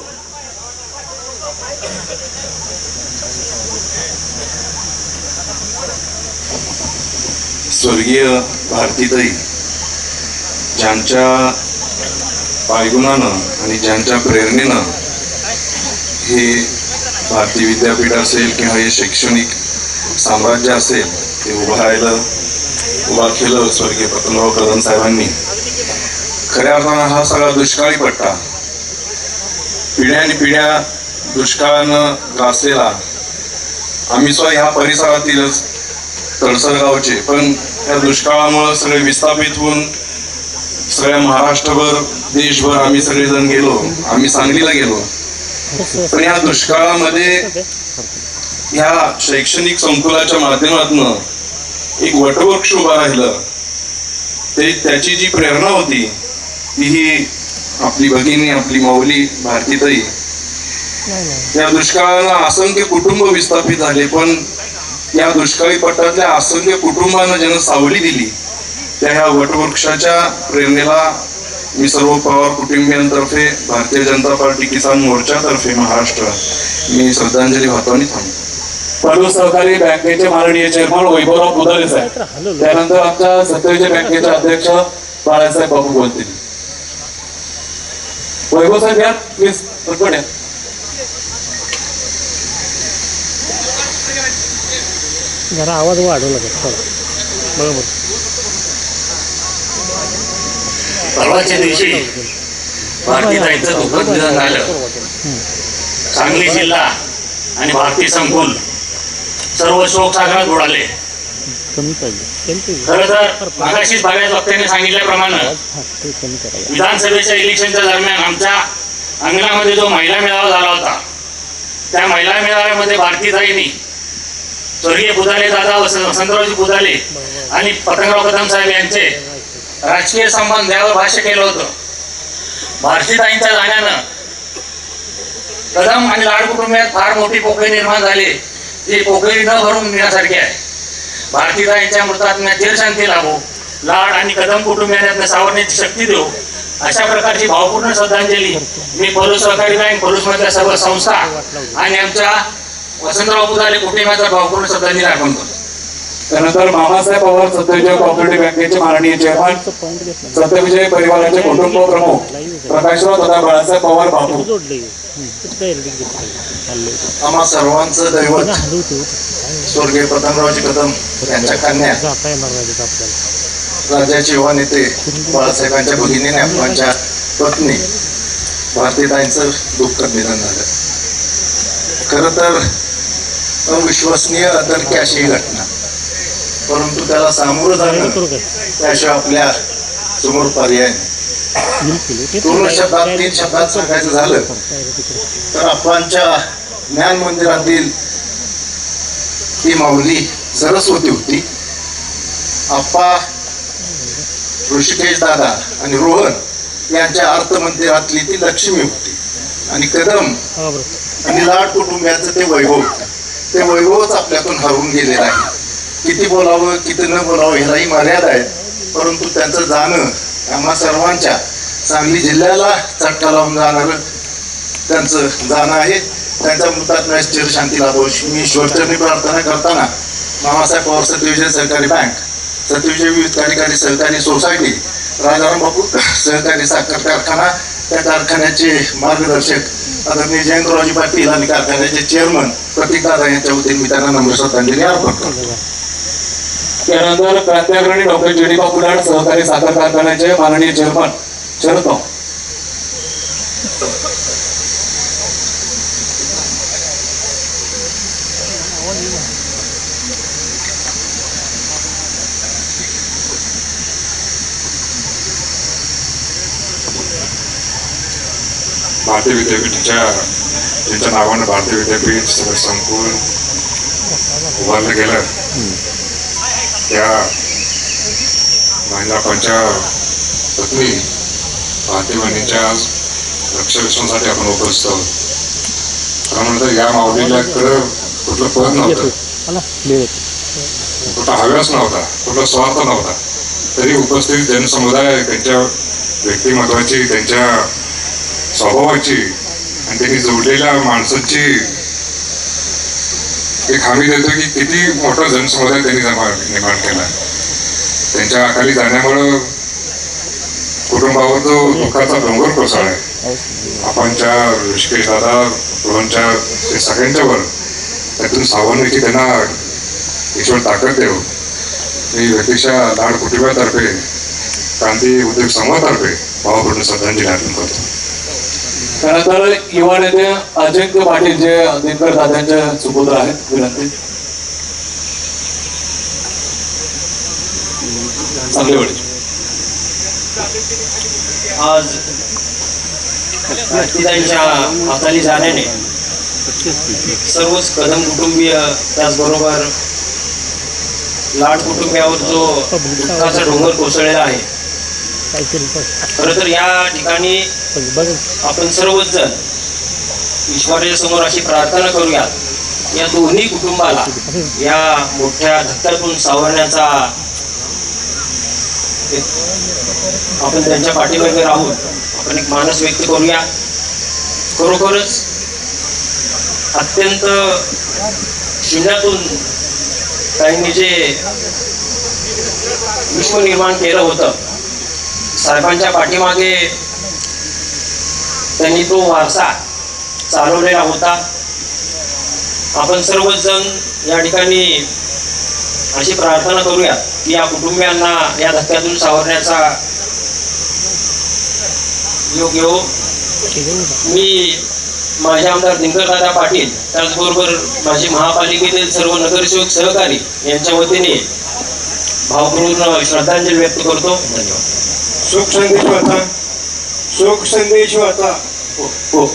स्वर्गीय भारतीताई ज्यांच्या पायगुणानं आणि ज्यांच्या प्रेरणेनं हे भारतीय विद्यापीठ असेल किंवा हे शैक्षणिक साम्राज्य असेल ते उभा केलं स्वर्गीय पतंगराव कदम साहेबांनी. खऱ्या अर्थानं हा सगळा दुष्काळी पट्टा, पिढ्यान पिढ्या दुष्काळानं ग्रासलेला, आम्ही स्वतः ह्या परिसरातीलच तळसर गावचे, पण या दुष्काळामुळे सगळे विस्थापित होऊन सगळ्या महाराष्ट्रभर देशभर आम्ही सगळेजण गेलो. आम्ही सांगलीला गेलो, पण या दुष्काळामध्ये ह्या शैक्षणिक संकुलाच्या माध्यमातून एक वटवृक्ष उभा राहिलं. त्याची जी प्रेरणा होती ती ही आपली भगिनी, आपली माऊली भारतीताई. या दुष्काळानं असंख्य कुटुंब विस्थापित झाले, पण या दुष्काळी पट्ट्यातल्या असंख्य कुटुंबांना ज्यानं सावली दिली त्या ह्या वटवृक्षाच्या प्रेरणेला मी सर्व पवार कुटुंबियांतर्फे भारतीय जनता पार्टी किसान मोर्चातर्फे महाराष्ट्र मी श्रद्धांजली वाहतो आणि थांबतो. पडूस सहकारी बँकेचे माननीय चेअरमन वैभवराव बुधाले साहेब, त्यानंतर आमच्या सत्तेचे बँकेचे अध्यक्ष बाळासाहेब बाबू बोलतील. वैभव साहेब या प्लीज पटपट या. जरा आवाज वाढवला बरोबर. परवाच्या दिवशी भारतीताईंचं दुःखद निधन झालं. सांगली जिल्हा आणि भारतीय संकुल सर्व शोकसागरात बुडाले. खरं तर मागाशीच बागायत वक्त्याने सांगितल्याप्रमाणे विधानसभेच्या इलेक्शनच्या दरम्यान आमच्या अंगणामध्ये जो महिला मेळावा झाला होता, त्या महिला मेळाव्यामध्ये भारतीताईंनी स्वर्गीय बुधाले दादा वसंतरावजी बुधाले आणि पतंगराव कदम साहेब यांचे राजकीय संबंध यावर भाष्य केलं होतं. भारतीताईंच्या जाण्यानं कदम आणि लाड कुटुंबात फार मोठी पोकळी निर्माण झाली, जी पोकळी न भरून निघण्यासारखी आहे. भारतीताईंच्या मृतात्म्यात चिरशांती लाभो, लाड आणि कदम कुटुंबियांना सावरण्याची शक्ती देऊ अशा प्रकारची भावपूर्ण श्रद्धांजली मी पलूस सहकारी बँक पलूस मधल्या सर्व संस्था आणि आमच्या वसंतराव पुजारे कुटुंबाचा भावपूर्ण श्रद्धांजली अर्पण करतो. त्यानंतर मामासाहेब पवार सत्यविजय कोऑपरेटिव्ह बँकेचे माननीय चेअरमन, सत्यविजय परिवाराचे कुटुंब प्रमुख प्रकाशराव तथा बाळासाहेब पवार बापू, आम्हा सर्वांचं दैवत स्वर्गीय पतंगरावजी कदम यांच्या कन्या राज्याचे युवा नेते बाळासाहेबांच्या भगिनीने आपल्या पत्नी भारतीताईंचं दुःखद निधन झालं. खरं तर अविश्वसनीय अतर्क्य अशी ही घटना, परंतु त्याला सामोरं जाणं त्याशिवाय आपल्या समोर पर्याय नाही. 2 शब्दात 3 शब्दात सांगायचं झालं तर आपणच्या ज्ञान मंदिरातील ती माऊली सरस्वती होती. आप्पा ऋषिकेश दादा आणि रोहन यांच्या अर्थ मंदिरातली ती लक्ष्मी होती आणि कदम आणि लाड कुटुंबियांचं ते वैभव होतं. ते वैभवच आपल्यातून हरवून गेलेलं आहे. किती बोलावं किती न बोलावं ह्यालाही मर्यादा आहे, परंतु त्यांचं जाणं आम्हा सर्वांच्या सांगली जिल्ह्याला चटका लावून जाणारं त्यांचं जाणं आहे. त्यांच्या मृतात्म्यास चिरशांती लाभो मी ईश्वरचरणी प्रार्थना करताना मामासाहेब पवार सत्यविजय सहकारी बँक, सत्यविजय विविध कार्यकारी सहकारी सोसायटी, राजाराम बापू सहकारी साखर कारखाना, त्या कारखान्याचे मार्गदर्शक आदरणीय जयंतरावजी पाटील आणि कारखान्याचे चेअरमन प्रतीकदादा यांच्या वतीने मी त्यांना नम्र श्रद्धांजली अर्पण करतो. त्यानंतर प्राध्यापक डॉक्टर जी डी बापुलाड सहकारी साखर कारखान्याचे माननीय चेअरमन शरद भाऊ. भारतीय विद्यापीठाच्या त्यांच्या नावानं भारतीय विद्यापीठ सगळं संकुल उभारलं गेलं. त्या महिला पंच्या पत्नी भारतीय बहिणीच्या लक्षवेधनासाठी आपण उपस्थित आहोत. त्यानंतर या माऊलीकडं कुठलं पद नव्हतं, कुठला हव्यास नव्हता, कुठला स्वार्थ नव्हता, तरी उपस्थित जनसमुदाय त्यांच्या व्यक्तिमत्वाची, त्यांच्या स्वभावाची आणि त्यांनी जोडलेल्या माणसाची एक हमी देतो की किती मोठा जनसमुदाय त्यांनी निर्माण केला. त्यांच्या अकाली जाण्यामुळं कुटुंबावर जो दुःखाचा डोंगर कोसळलाय. आपणच्या ऋषिकेश दादा रोहनच्या सगळ्यांच्यावर त्यातून सावरण्याची त्यांना ईश्वर ताकद देव. मी व्यक्तीच्या लाड कुटुंबातर्फे क्रांती उद्योग समूहातर्फे भावपूर्ण श्रद्धांजली अर्पण करतो. त्यानंतर युवा नेते अजिंक्य पाटील जे दिनकर दादांचे सुपुत्र आहेत, विनंती. चांगले वडील. आज भारतीताईंच्या अकाली जाण्याने सर्वच कदम कुटुंबीय त्याचबरोबर लाड कुटुंबियावर जो दुःखाचा डोंगर कोसळलेला आहे. खरं तर या ठिकाणी आपण सर्वच जण ईश्वराच्या समोर अशी प्रार्थना करूया, या दोन्ही कुटुंबाला या मोठ्या धक्क्यातून सावरण्याचा आपण त्यांच्या पाठीमागे राहून आपण एक मानस व्यक्त करूया. खरोखरच अत्यंत शून्यातून त्यांनी जे विश्व निर्माण केलं होतं, साहेबांच्या पाठीमागे त्यांनी तो वारसा चालवलेला होता. आपण सर्वच जण या ठिकाणी अशी प्रार्थना करूया की या कुटुंबियांना या धक्क्यातून सावरण्याचा योग येवो. मी माझे आमदार दिनकरदादा पाटील त्याचबरोबर माझे महापालिकेतील सर्व नगरसेवक सहकारी यांच्या वतीने भावपूर्ण श्रद्धांजली व्यक्त करतो. धन्यवाद. शोक संदेश वाचा, शोक संदेश वाचा. हो.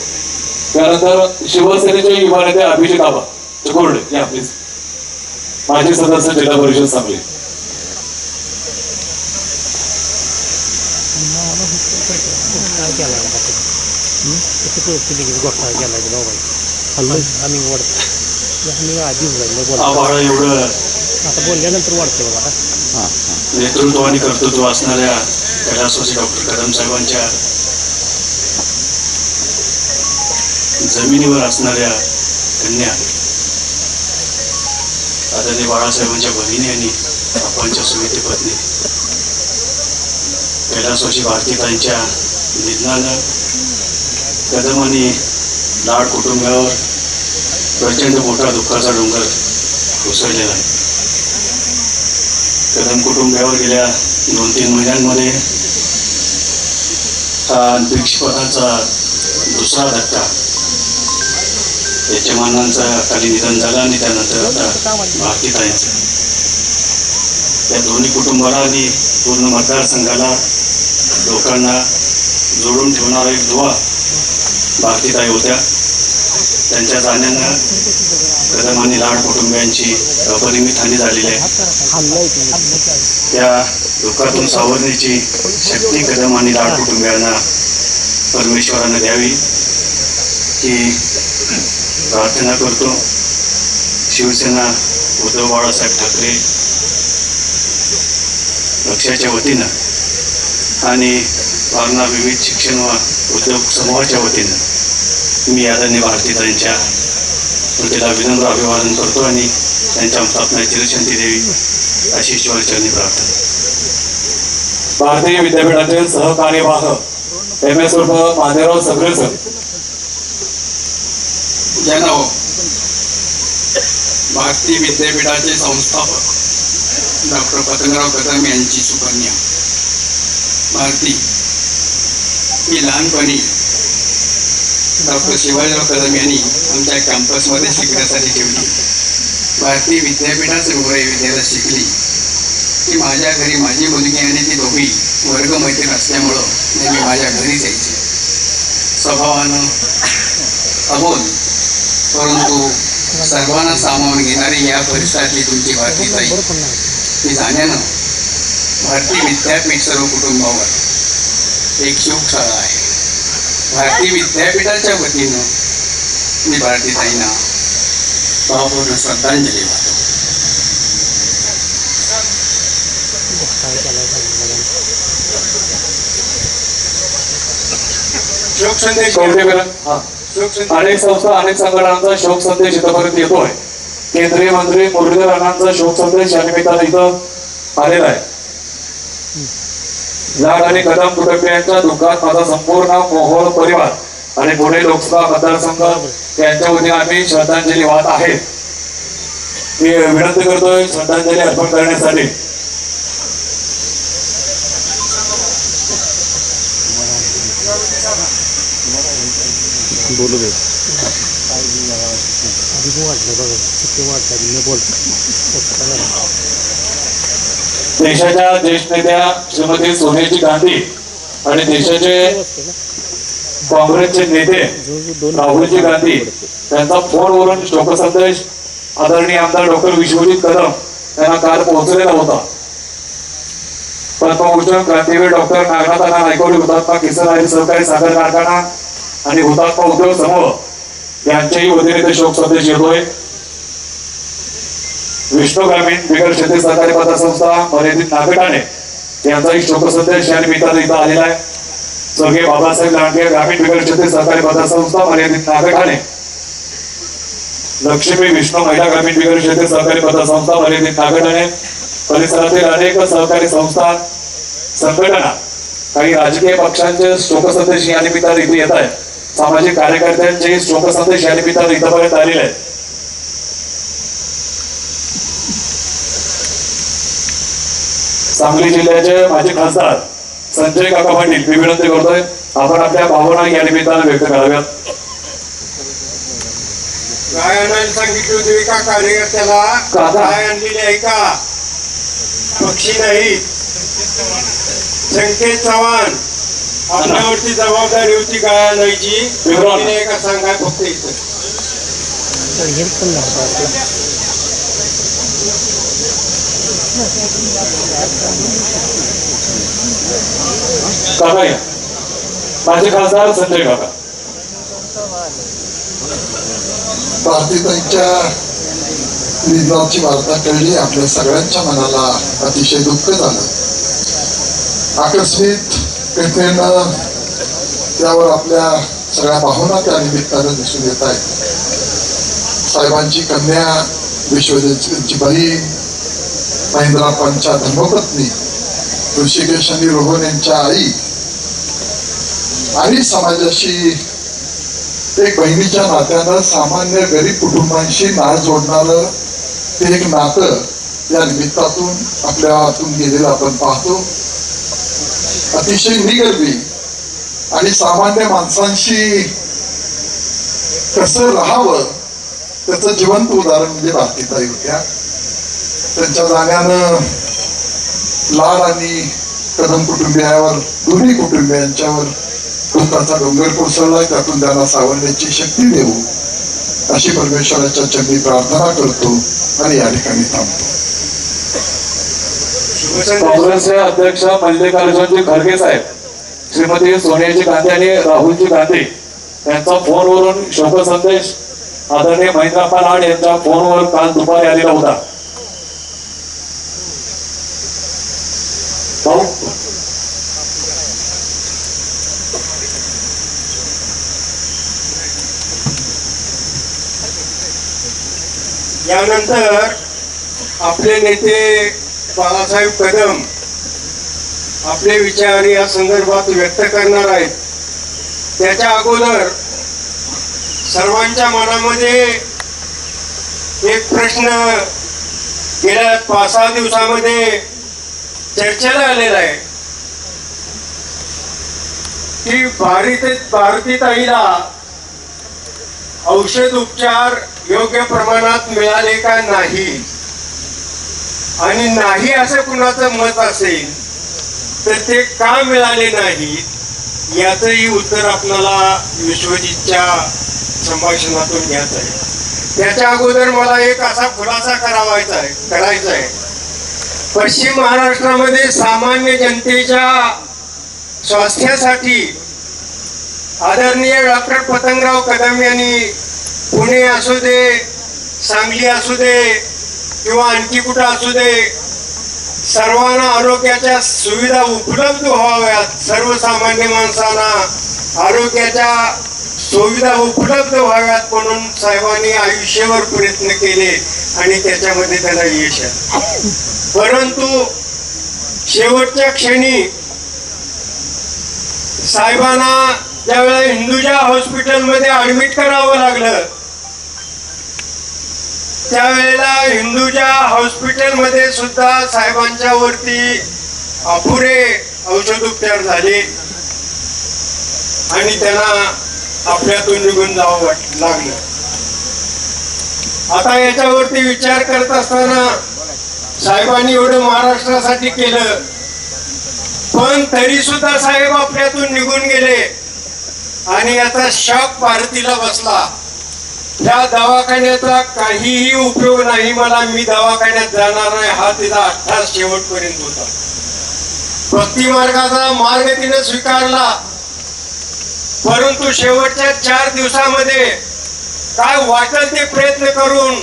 त्यानंतर शिवसेनेचे युवा नेते अभिजित आबा चिकोर्डे या प्लीज. माजी सदस्य जिल्हा परिषद सांगली. आम्ही आधीच आभाळ एवढं आता बोलल्यानंतर वाढते बाबा नेतृत्व आणि कर्तृत्व असणाऱ्या कैलासवासी डॉक्टर कदम साहेबांच्या जमिनीवर असणाऱ्या कन्या आदरणीय बाळासाहेबांच्या भगिनी आणि आपणच्या सुविधी पत्नी कैलासवासी भारतीताईंच्या निधनानं कदम आणि लाड कुटुंबावर प्रचंड मोठा दुःखाचा डोंगर कोसळलेला आहे. कदम कुटुंबावर गेल्या 2-3 महिन्यांमध्ये हा अंतरिक्षपथाचा दुसरा धक्का यजमानांचं खाली निधन झालं आणि त्यानंतर आता भारतीताईंचं. त्या दोन्ही कुटुंबाला आणि पूर्ण मतदारसंघाला लोकांना जोडून ठेवणारा एक दुवा भारतीताई होत्या. त्यांच्या जाण्यानं कदम आणि लाड कुटुंबियांची अपरिमित हानी झालेली आहे. त्या दुःखातून सावरण्याची शक्ती कदम आणि लाड कुटुंबियांना परमेश्वरानं द्यावी ही प्रार्थना करतो. शिवसेना उद्धव बाळासाहेब ठाकरे पक्षाच्या वतीनं आणि वारणा विविध शिक्षण व उद्योग समूहाच्या वतीनं मी आदरणीय भारतीताईंच्या कृतीला विनम्र अभिवादन करतो आणि त्यांच्या आत्म्याला चिरशांती देवी अशी ईश्वरचरणी प्रार्थना. भारतीय विद्यापीठाचे सहकार्यवाह MS उर्फ माधवराव सगळे सर. ज्यांना भारतीय विद्यापीठाचे संस्थापक डॉक्टर पतंगराव कदम यांची सुकन्या भारती ही लहानपणी डॉक्टर शिवाजीराव कदम यांनी आमच्या कॅम्पसमध्ये शिकण्यासाठी ठेवली. भारतीय विद्यापीठात रुग्णालय विद्यालयात शिकली की माझ्या घरी माझी मुलगी आणि ती दोघी वर्गमैत्रीण असल्यामुळं नेहमी माझ्या घरीच यायची. स्वभावानं अबोल परंतु सर्वांना सामावून घेणारी या परिसरातली तुमची भारतीताई ही जाण्यानं भारतीय विद्यापीठ सर्व कुटुंबावर एक शोकशाळा आहे. भारतीय विद्यापीठाच्या वतीनं मी भारतीताईंना भावपूर्ण श्रद्धांजली वाहतो. शोक संदेश अनेक संस्था अनेक संघटनांचा शोक संदेश इथपर्यंत येतोय. केंद्रीय मंत्री मुरलीधर अण्णांचा शोक संदेश या निमित्तानं इथं आलेला आहे. लाड आणि कदम कुटुंबियांच्या दुःखात माझा संपूर्ण मोहोळ परिवार आणि पुणे लोकसभा मतदारसंघ यांच्या वतीने आम्ही श्रद्धांजली वाहत आहे. मी विनंती करतोय श्रद्धांजली अर्पण करण्यासाठी. बोलू दे वाटलं बघा किती वाटलं मी बोलतो. देशाच्या ज्येष्ठ नेत्या श्रीमती सोनिया गांधी आणि देशाचे काँग्रेसचे नेते राहुलजी गांधी त्यांचा फोनवरून शोकसंदेश आदरणीय आमदार डॉक्टर विश्वजित कदम यांना काल पोहोचलेला होता. पद्मभूषण क्रांतीवीर डॉक्टर नागनाथ अण्णा नायकवडी हुतात्मा किसन आणि सहकारी साखर कारखाना आणि हुतात्मा उद्योग समूह यांच्याही वतीने शोक संदेश येतोय. विष्णू ग्रामीण बिगर शेती सहकारी पतसंस्था मर्यादित नागठाणे यांचाही शोक संदेश या निमित्तानं इथं आलेला आहे. स्वर्गीय बाबासाहेब लांडगे ग्रामीण बिगर शेती सहकारी पतसंस्था मर्यादित नागठाणे, लक्ष्मी विष्णू महिला ग्रामीण बिगर शेती सहकारी पतसंस्था मर्यादित नागठाणे परिसरातील अनेक सहकारी संस्था संघटना काही राजकीय पक्षांचे शोक संदेश या निमित्तानं इथे येत आहेत. सामाजिक कार्यकर्त्यांचे शोक संदेश या निमित्तानं इथपर्यंत आलेले आहेत. सांगली जिल्ह्याचे माजी खासदार संजय काका पाटील मी विनंती करतोय आपण आपल्या भावना या निमित्तानं व्यक्त कराव्यात. काय आणायला सांगितली होती का कार्यकर्त्याला? काय आणलेली आहे का? पक्षी नाही. संकेत चव्हाण आपल्यावरती जबाबदारी होती काय आणायची का सांगा फक्त इथं. काका या माझे खासदार संजय काका. भारतीताईंच्या निधनाची वार्ता कळली आपल्या सगळ्यांच्या मनाला अतिशय दुःख झालं. आकस्मिक घटनेनं त्यावर आपल्या सगळ्या भावना त्या निमित्तानं दिसून येत आहेत. साहेबांची कन्या, विश्वजितची बहीण, महेंद्राप्पांच्या धर्मपत्नी, ऋषिकेश आणि रोहन यांच्या आई आणि समाजाशी एक बहिणीच्या नात्यानं सामान्य गरीब कुटुंबांशी नाळ जोडणारं ते एक नातं या निमित्तातून आपल्या हातून गेलेलं आपण पाहतो. अतिशय निगर्वी आणि सामान्य माणसांशी कसं राहावं त्याचं जिवंत उदाहरण म्हणजे भारतीताई होत्या. त्यांच्या जाण्यानं लाड आणि कदम कुटुंबियावर, दोन्ही कुटुंबियांच्यावर दुःखाचा डोंगर कोसळला. त्यातून त्यांना सावरण्याची शक्ती देऊ अशी परमेश्वराच्या चरणी प्रार्थना करतो आणि या ठिकाणी थांबतो. काँग्रेसचे अध्यक्ष मल्लिकार्जुनजी खरगे साहेब, श्रीमती सोनियाजी गांधी आणि राहुलजी गांधी यांचा फोनवरून शोकसंदेश आदरणीय महेंद्रप्पा लाड यांच्या फोनवर काल दुपारी आलेला होता. यानंतर आपले नेते बाळासाहेब कदम आपले विचार या संदर्भात व्यक्त करणार आहेत. त्याच्या अगोदर सर्वांच्या मनामध्ये एक प्रश्न गेल्या 5-6 दिवसामध्ये चर्चेला आलेला आहे की भारतीताईला औषध उपचार योग्य प्रमाणात मिळाले का नाही, आणि नाही असं कुणाचं मत असेल तर ते का मिळाले नाही याचंही उत्तर आपल्याला विश्वजितच्या संभाषणातून घ्यायचं आहे. त्याच्या अगोदर मला एक असा खुलासा करायचा आहे. पश्चिम महाराष्ट्रामध्ये सामान्य जनतेच्या स्वास्थ्यासाठी आदरणीय डॉक्टर पतंगराव कदम यांनी पुणे असू दे, सांगली असू दे किंवा आणखी कुठं असू दे, सर्वांना आरोग्याच्या सुविधा उपलब्ध व्हाव्यात, सर्वसामान्य माणसांना आरोग्याच्या सुविधा उपलब्ध व्हाव्यात म्हणून साहेबांनी आयुष्यभर प्रयत्न केले आणि त्याच्यामध्ये त्याला यश आलं. परंतु शेवटच्या क्षणी साहेबांना ज्यावेळेला हिंदुजा हॉस्पिटलमध्ये ऍडमिट करावं लागलं त्यावेळेला हिंदुजा हॉस्पिटलमध्ये सुद्धा साहेबांच्या वरती अपुरे औषधोपचार झाले आणि त्यांना आपल्यातून निघून जावं लागलं. आता याच्यावरती विचार करत असताना साहेबांनी एवढं महाराष्ट्रासाठी केलं, पण तरी सुद्धा साहेब आपल्यातून निघून गेले आणि याचा शॉक भारतीला बसला. त्या दवाखान्याचा काहीही उपयोग नाही, मी दवाखान्यात जाणार नाही हा तिचा अट्टास शेवटपर्यंत होता. भक्ती मार्गाचा मार्ग तिने स्वीकारला, परंतु शेवटच्या 4 दिवसामध्ये काय वाटेल ते प्रयत्न करून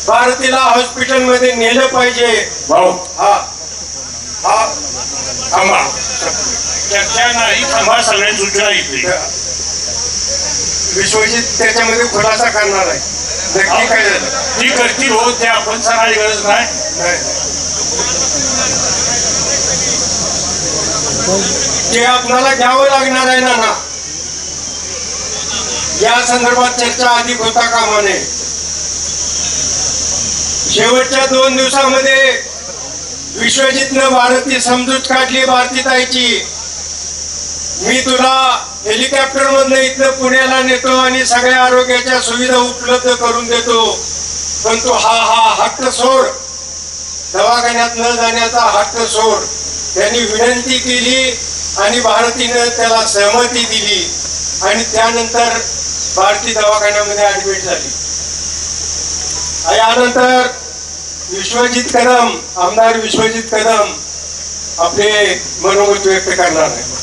भारतीला हॉस्पिटलमध्ये नेलं पाहिजे. थांबा, चर्चा नाही, थांबा, सगळ्यांची सूचना इथे. विश्वजित त्याच्यामध्ये खुलासा करणार आहे नक्की काय झालं ती करतील हो, ते आपण सांगायची गरज नाही. ते आपल्याला घ्यावं लागणार आहे ना. या संदर्भात चर्चा अधिक होता कामा नये. शेवटच्या 2 दिवसामध्ये विश्वजितनं भारती समजूत काढली भारतीताईची. मी तुला हेलिकॉप्टर मधनं इथं पुण्याला नेतो आणि सगळ्या आरोग्याच्या सुविधा उपलब्ध करून देतो, पण तू हा हट्ट सोड, दवाखान्यात न जाण्याचा हट्ट सोड. त्यांनी विनंती केली आणि भारतीनं त्याला सहमती दिली आणि त्यानंतर भारती दवाखान्यामध्ये ऍडमिट झाली. यानंतर विश्वजित कदम, आमदार विश्वजित कदम आपले मनोगत व्यक्त करणार आहे.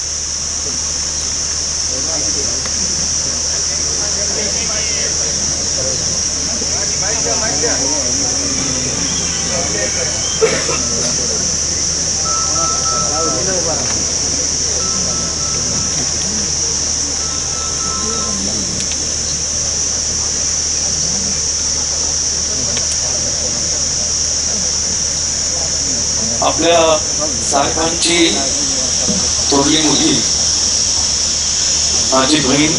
आपल्या साहेबांची थोरली मुलगी माझी बहीण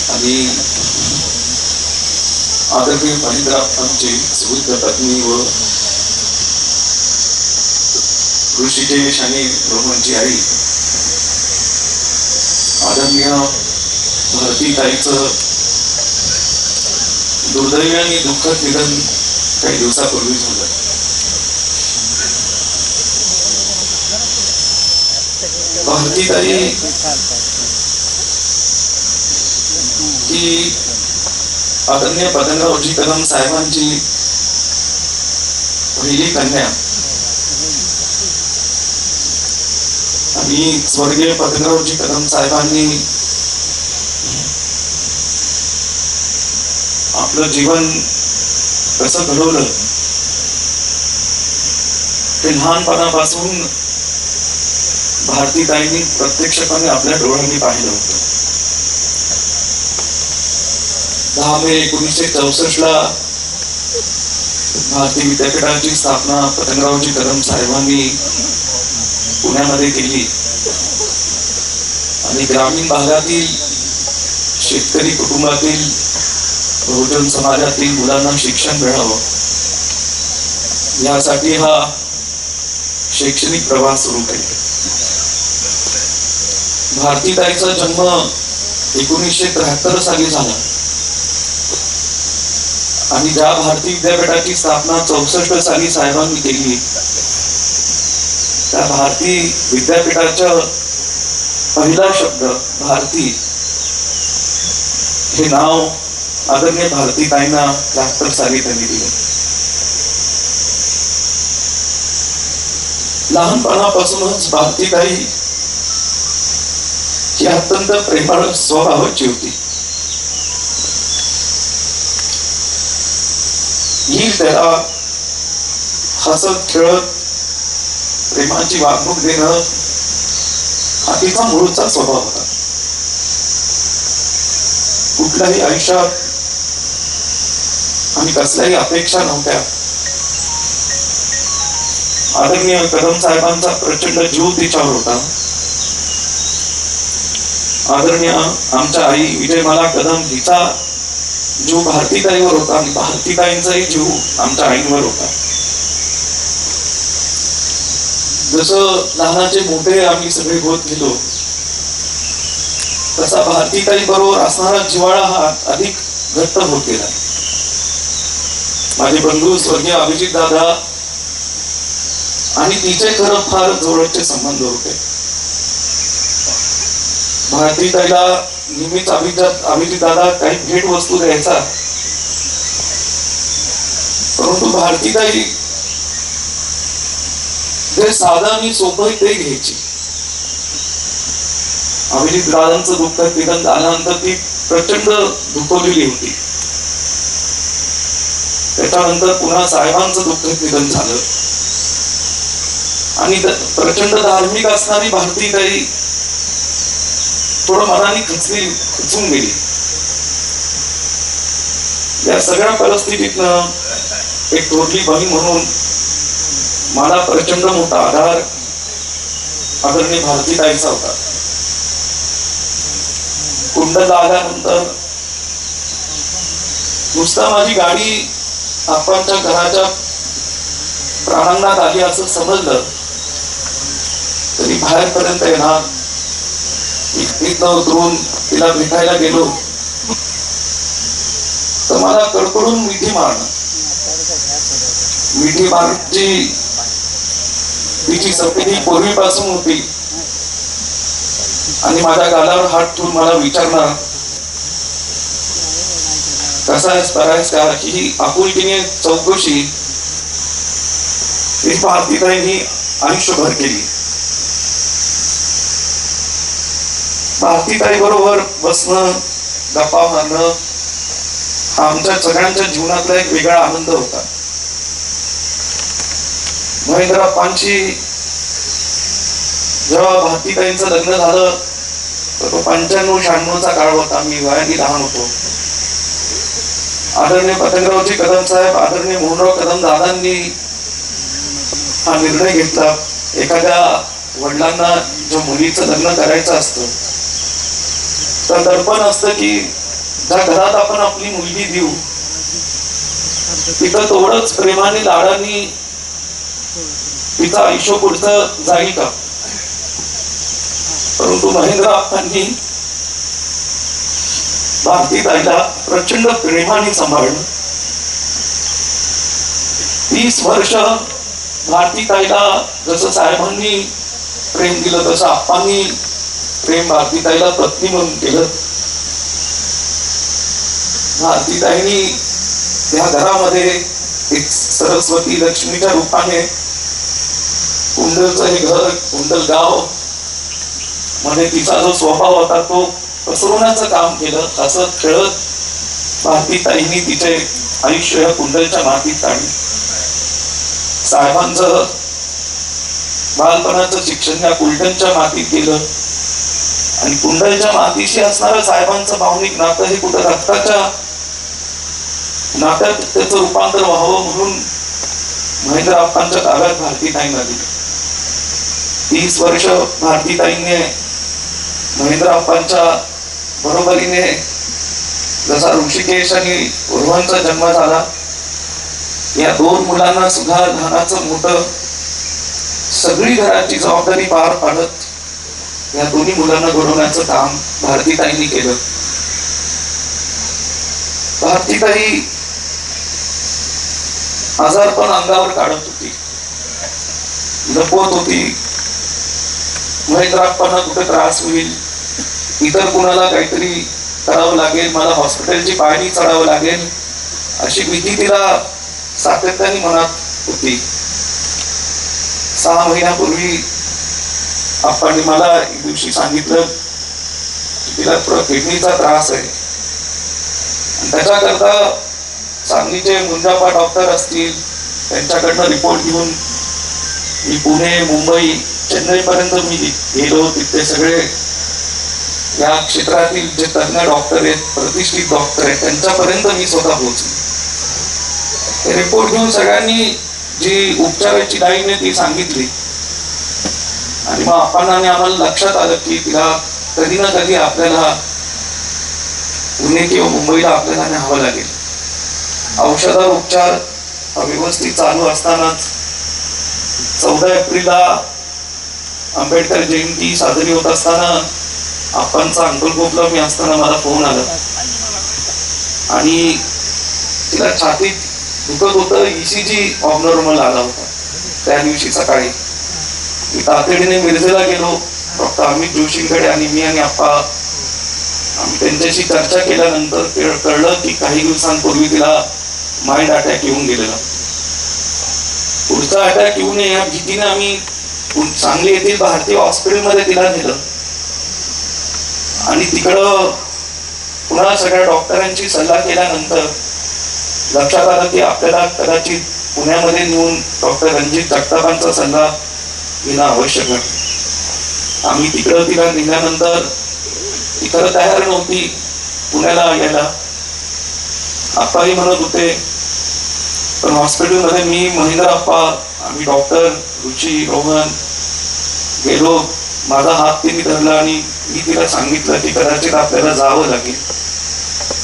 आणि आदरणीय महेंद्ररावांची सुविध पत्नी व ऋषिकेश आणि रोहनची आई आदरणीय भारतीताईचं दुर्दैवी आणि दुःखद निधन काही दिवसापूर्वी झालं. भारतीताई ही आदरणीय पतंगरावजी कदम साहेबांची पहिली कन्या आणि स्वर्गीय पतंगरावजी कदम साहेबांनी आपलं जीवन कसं घडवलं ते लहानपणापासून भारतीताईंनी प्रत्यक्षपणे आपल्या डोळ्यांनी पाहिलं होतं. 10 मे 1964 भारतीय विद्यापीठाची स्थापना पतंगरावजी कदम साहेबांनी पुण्यामध्ये केली आणि ग्रामीण भागातील शेतकरी कुटुंबातील बहुजन समाजातील मुलांना शिक्षण मिळावं यासाठी हा शैक्षणिक प्रवास सुरू केला. भारतीताईचा जन्म 1973 साली झाला आणि ज्या भारतीय विद्यापीठाची स्थापना 64 साली साहेबांनी केली त्या भारतीय विद्यापीठाचा पहिला शब्द भारती हे नाव आदरणीय भारतीताईंना 73 साली त्यांनी दिले. लहानपणापासूनच भारतीताई ही अत्यंत प्रेमळ स्वभावाची होती. ही त्याला हसत खेळत प्रेमाची वागणूक देणं हा तिचा मूळचा स्वभाव होता. कुठल्याही आयुष्यात आणि कसल्याही अपेक्षा नव्हत्या. आदरणीय कदम साहेबांचा प्रचंड जीव तिच्यावर होता. आदरणीय आमच्या आई विजयमाला कदम हिचा जीव भारतीताईवर होता आणि भारतीताईंचाही जीव आमच्या आईवर होता. जसं लहानाचे मोठे आम्ही सगळे होत गेलो तसा भारतीताई बरोबर असणारा जिव्हाळा हा अधिक घट्ट होत गेला. माझे बंधू स्वर्गीय अभिजित दादा आणि तिचे खरं फार जवळचे संबंध होते. भारतीताईला नेहमीच अभिजित दादा काही भेट वस्तू द्यायचा, परंतु भारतीताई जे साधं आणि सोपं ते घ्यायची. अभिजित दादांचं दुःखद निधन झाल्यानंतर ती प्रचंड दुखवलेली होती. त्याच्यानंतर पुन्हा साहेबांचं दुःखद निधन झालं आणि प्रचंड धार्मिक असणारी भारतीताई थोडं मनाने खचून गेली. या सगळ्या परिस्थितीतनं एक थोरली बहीण म्हणून मला प्रचंड मोठा आधार आदरणीय भारतीताईचा होता. कुंडला आल्यानंतर नुसता माझी गाडी आपणच्या घराच्या प्रांगणात आली असं समजलं तरी बाहेरपर्यंत येणार. इथनं उतरून तिला भेटायला गेलो तर मला कडकडून मिठी मारण्याची तिची सवय पूर्वीपासून होती आणि माझ्या गालावर हात ठेवून मला विचारणार कसा आहेस बरायस का ही आपुलकीने चौकशी भारतीताईंनी आयुष्यभर केली. भारतीताई बरोबर बसणं गप्पा मारणं हा आमच्या सगळ्यांच्या जीवनातला एक वेगळा आनंद होता. महेंद्रप्पांची जेव्हा भारतीताईंचं लग्न झालं तर तो 95-96चा काळ होता. मी वयाने लहान होतो. आदरणीय पतंगरावजी कदम साहेब, आदरणीय मोहनराव कदम दादांनी हा निर्णय घेतला. एखाद्या वडिलांना जो मुलीचं लग्न करायचं असतं तर दडपण असतं की ज्या घरात आपण आपली मुलगी देऊ तिथं तेवढंच प्रेमाने लाडांनी तिचं आयुष्य पुढचं जाईल का. परंतु महेंद्रप्पांनी भारतीताईला प्रचंड प्रेमाने सांभाळलं. 30 वर्ष भारतीताईला जसं साहेबांनी प्रेम दिलं तसं आप्पांनी प्रेम भारतीताईला पत्नी म्हणून केलं. भारतीताईंनी या घरामध्ये एक सरस्वती लक्ष्मीच्या रूपाने कुंडलचं हे घर, कुंडल गाव मध्ये तिचा जो स्वभाव होता तो पसरवण्याचं काम केलं. असं खेळत भारतीताईंनी तिचे आयुष्य या कुंडलच्या मातीत काढले. साहेबांचं बालपणाचं शिक्षण या कुंडलच्या मातीत केलं आणि कुंडलच्या मातीशी असणारं साहेबांचं भावनिक नातं हे कुठं रक्ताच्या नात्यात त्याचं रूपांतर व्हावं म्हणून महेंद्रप्पांच्या ताब्यात भारतीताईंना दिलं. 30 वर्ष भारतीताईंनी महेंद्रप्पांच्या बरोबरीने जसा ऋषिकेश आणि उर्वांचा जन्म झाला, या 2 मुलांना सुद्धा लहानाचं मोठं सगळी घराची जबाबदारी पार पाडत या दोन्ही मुलांना घडवण्याचं काम भारतीताईंनी केलं. भारतीताई आजारपण अंगावर काढत होती, लपवत होती. महेंद्रप्पांना कुठे त्रास होईल, इतर कुणाला काहीतरी करावं लागेल, मला हॉस्पिटलची पायरी चढावं लागेल अशी भीती तिला सातत्याने मनात होती. 6 महिन्यापूर्वी आप्पांनी मला एक दिवशी सांगितलं की तिला किडनीचा त्रास आहे. त्याच्याकरता सांगलीचे मुंजापा डॉक्टर असतील त्यांच्याकडनं रिपोर्ट घेऊन मी पुणे, मुंबई, चेन्नई पर्यंत मी गेलो. तिथे सगळे या क्षेत्रातील जे तज्ञ डॉक्टर आहेत, प्रतिष्ठित डॉक्टर आहेत, त्यांच्यापर्यंत मी स्वतः पोहोचलो. ते रिपोर्ट घेऊन सगळ्यांनी जी उपचाराची लाईन आहे ती सांगितली आणि मग आपण आम्हाला लक्षात आलं की तिला कधी ना कधी आपल्याला पुणे किंवा मुंबईला आपल्याला न्यावं लागेल. औषधावर उपचार व्यवस्थित चालू असतानाच 14 एप्रिलला आंबेडकर जयंती साजरी होत असताना आप्पांचा अंकलकोपला मी असताना मला फोन आला आणि तिला छातीत दुखत होतं. ECG ऑबनॉर्मल आला होता. त्या दिवशी सकाळी मी तातडीने मिरजेला गेलो डॉक्टर अमित जोशींकडे आणि मी आणि आप्पा आम्ही त्यांच्याशी चर्चा केल्यानंतर कळलं की काही दिवसांपूर्वी तिला माइंड अटॅक येऊन गेलेला. पुढचा अटॅक येऊ नये या भीतीने आम्ही सांगली येथील भारतीय हॉस्पिटलमध्ये तिला नेलं आणि तिकडं पुन्हा सगळ्या डॉक्टरांची सल्ला केल्यानंतर लक्षात आलं की आपल्याला कदाचित पुण्यामध्ये नेऊन डॉक्टर रणजित जगतापांचा सल्ला घेणं आवश्यक आहे. आम्ही तिकडं तिला नेल्यानंतर ती खरं तयार नव्हती पुण्याला यायला. आप्पाही म्हणत होते, पण हॉस्पिटलमध्ये मी, महेंद्रप्पा, आम्ही डॉक्टर रुची, रोहन गेलो. माझा हात तिने धरला आणि मी तिला सांगितलं की कदाचित आपल्याला जावं लागेल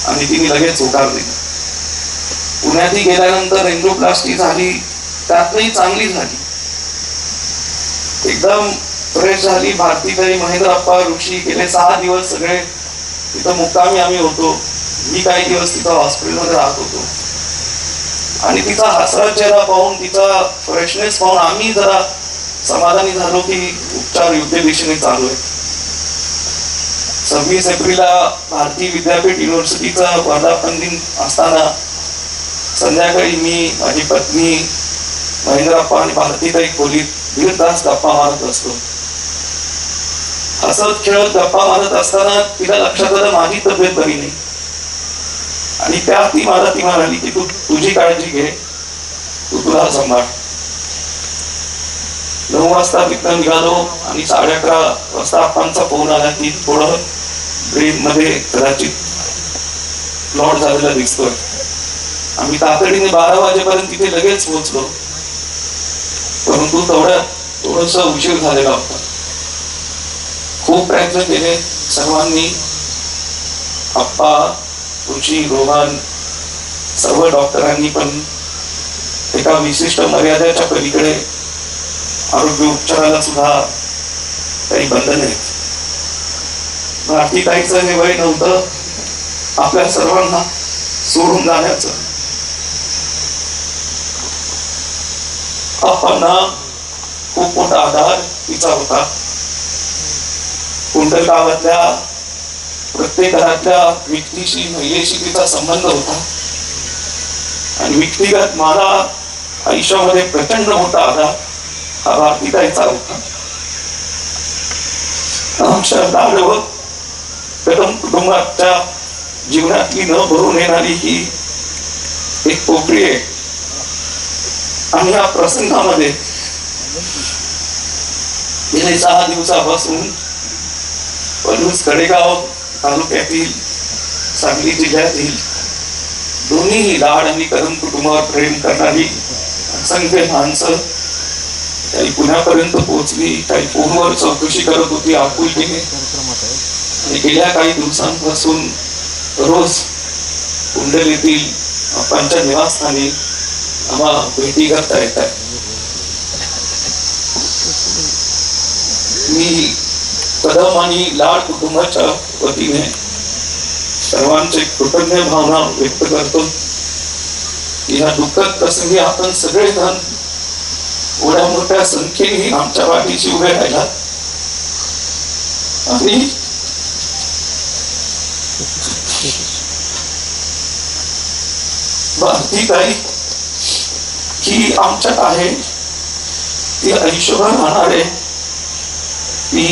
आणि तिने लगेच होकार दिली. पुण्यातही गेल्यानंतर एन्जिओप्लास्टी झाली, त्यातही चांगली झाली, एकदम फ्रेश झाली. भारतीताई, महेंद्रप्पा, ऋषी गेले 6 दिवस सगळे तिथं मुक्कामी आम्ही होतो. मी काही दिवस तिथं हॉस्पिटलमध्ये राहत होतो आणि तिचा हसरा चेहरा पाहून, तिचा फ्रेशनेस पाहून आम्ही जरा समाधानी झालो की उपचार योग्य दिशेने चालू आहे. 26 एप्रिलला भारतीय विद्यापीठ युनिव्हर्सिटीचा वर्धापन दिन असताना संध्याकाळी मी, माझी पत्नी, महेंद्रप्पा आणि भारतीताई खोलीत 1.5 तास गप्पा मारत असतो. हसत खेळत गप्पा मारत असताना तिला लक्षात आलं माझी तब्येत बरी नाही आणि त्या ती म्हणाली की तू तुझी काळजी घे, तू तुला सांभाळ. 9 वाजता तिथं निघालो आणि 11:30 वाजता आपांचा फोन आला की थोडं ब्रेन मध्ये कदाचित लॉट झालेला दिसतोय. आम्ही तातडीने 12 वाजेपर्यंत तिथे लगेच पोहोचलो, परंतु थोडस उशीर झालेला होता. खूप प्रयत्न केले सर्वांनी, आप्पा, ऋषी, रोहन, सर्व डॉक्टरांनी, पण एका विशिष्ट मर्यादेच्या पलीकडे आरोग्य उपचाराला सुद्धा काही बंधन आहेत. भारतीताईचं हे वय नव्हतं आपल्या सर्वांना सोडून जाण्याचं. आप्पांना खूप मोठा आधार तिचा होता. कुंडल गावातल्या प्रत्येक घरातल्या व्यक्तीशी, महिलेशी तिचा संबंध होता आणि व्यक्तिगत मला आयुष्यामध्ये प्रचंड मोठा आधार हा भारतीताईचा होता. आमच्या लाडवं कदम कुटुंबाच्या जीवनातली न भरून येणारी ही एक पोकळी आहे. आणि या प्रसंगामध्ये गेले 6 दिवसापासून पलूस कडेगाव तालुक्यातील, सांगली जिल्ह्यातील दोन्ही लाड आणि कदम कुटुंबावर प्रेम करणारी असंख्य माणसं काही पुण्यापर्यंत पोहोचली, काही फोनवर चौकशी करत होती आपुलकीने. आणि गेल्या काही दिवसांपासून रोज कुंडल येथील आपांच्या निवासस्थानी आम्हाला भेटी करता येत आहे. मी कदम आणि लाड कुटुंबाच्या वतीने सर्वांचे कृतज्ञ भावना व्यक्त करतो की ह्या दुःखद प्रसंगी आपण सगळेजण एवढ्या मोठ्या संख्येने आमच्या पाठीशी उभे राहिला. आणि भारतीताई ही आमच्यात आहे, ती आयुष्यभर राहणार आहे. ती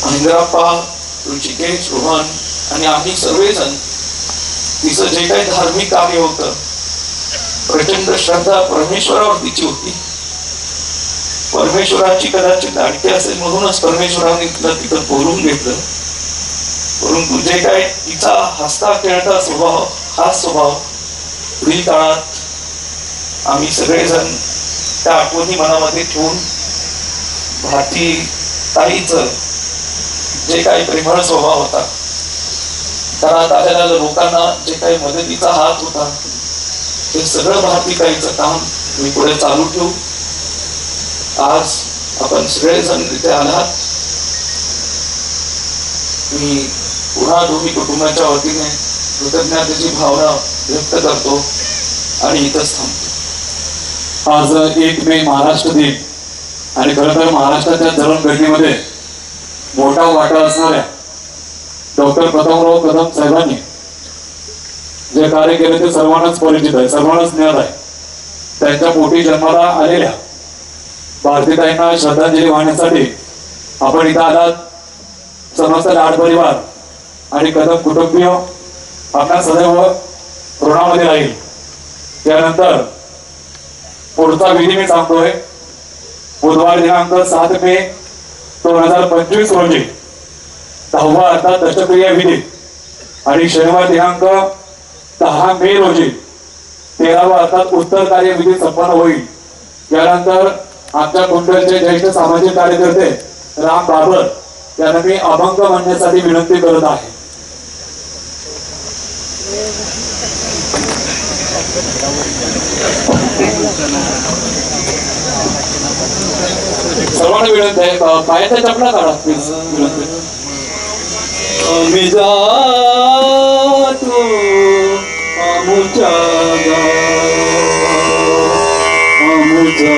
अंगराप्पा, ऋषिकेश, रोहन आणि आम्ही सर्वजण तिचं जे काही धार्मिक कार्य होतं, प्रचंड श्रद्धा परमेश्वरावर तिची होती. परमेश्वराची कदाचित लाडकी असेल म्हणूनच परमेश्वराने तिला तिथं बोलून घेतलं. परंतु जे काय तिचा हसता खेळता स्वभाव, हा स्वभाव पुढील काळात आम्ही सगळेजण त्या आठवणी मनामध्ये ठेवून भारती ताईचं जे काही प्रेमळ स्वभाव होता, घरात आलेल्या लोकांना जे काही मदतीचा हात होता, हे सगळं भारती ताईचं काम मी पुढे चालू ठेवू. आज आपण सगळेजण इथे आलात. मी पुन्हा दोन्ही कुटुंबाच्या वतीने कृतज्ञतेची भावना व्यक्त करतो आणि इथंच थांबतो. आज 1 मे महाराष्ट्र दिन आणि खरं तर महाराष्ट्राच्या जडणघडणीमध्ये मोठा वाटा असणाऱ्या डॉक्टर प्रतापराव कदम साहेबांनी जे कार्य केले ते सर्वांनाच परिचित आहे, सर्वांनाच ज्ञात आहे. त्यांच्या पोटी जन्माला आलेल्या भारतीताईंना श्रद्धांजली वाहण्यासाठी आपण इथं आलात. समस्त लाड परिवार आणि कदम कुटुंबीय आपल्या सदैव ऋणामध्ये राहील. त्यानंतर पुढचा विधी मी सांगतोय, बुधवार दिनांक 7 मे 2025 रोजी 10वा अर्थात दशक्रिया विधी आणि शनिवार दिनांक 10 मे रोजी 13वा अर्थात उत्तर कार्य विधी संपन्न होईल. यानंतर आमच्या कुंडलचे ज्येष्ठ सामाजिक कार्यकर्ते राम बाबर यांना मी अभंग म्हणण्यासाठी विनंती करत आहे. सर्वांना विनंती आहे, पायाच्या चपला काढा प्लीज. आम्ही जातो आमुच्या आमुचा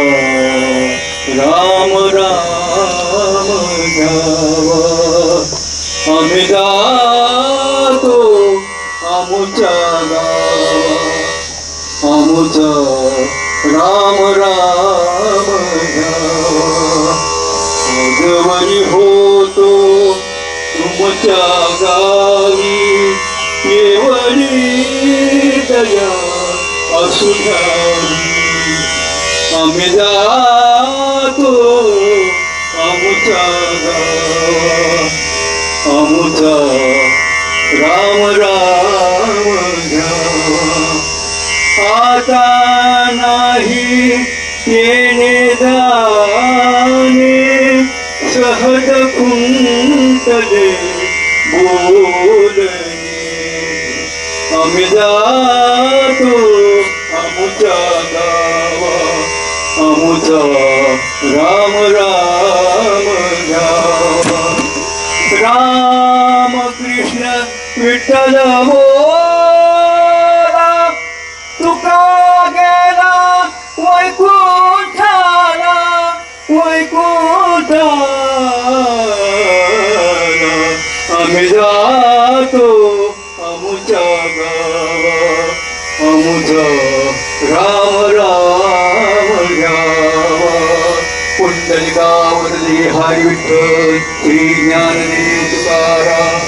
राम राम गावा. आम्ही जातो आमुच्या गावा आमुचा राम राम गावा. गवरी होतो तुमच्या गावी केवळी दया असू द्यावी. आम्ही जातो आमुचा गावा आमुचा राम राम घ्यावा आता नाही येणे जाणे सहज कुंतले बोलणे आम्ही जातो आमुचा गावा आमुचा राम राम घ्यावा राम कृष्ण विठ्ठल बोला तुका गेला वैकुंठाला वैकुंठाला आम्ही जातो आमुच्या गावा आमुचा राम राम घ्यावा पुंडलिकावरली हरी विठ्ठल श्री ज्ञानदेव तुकाराम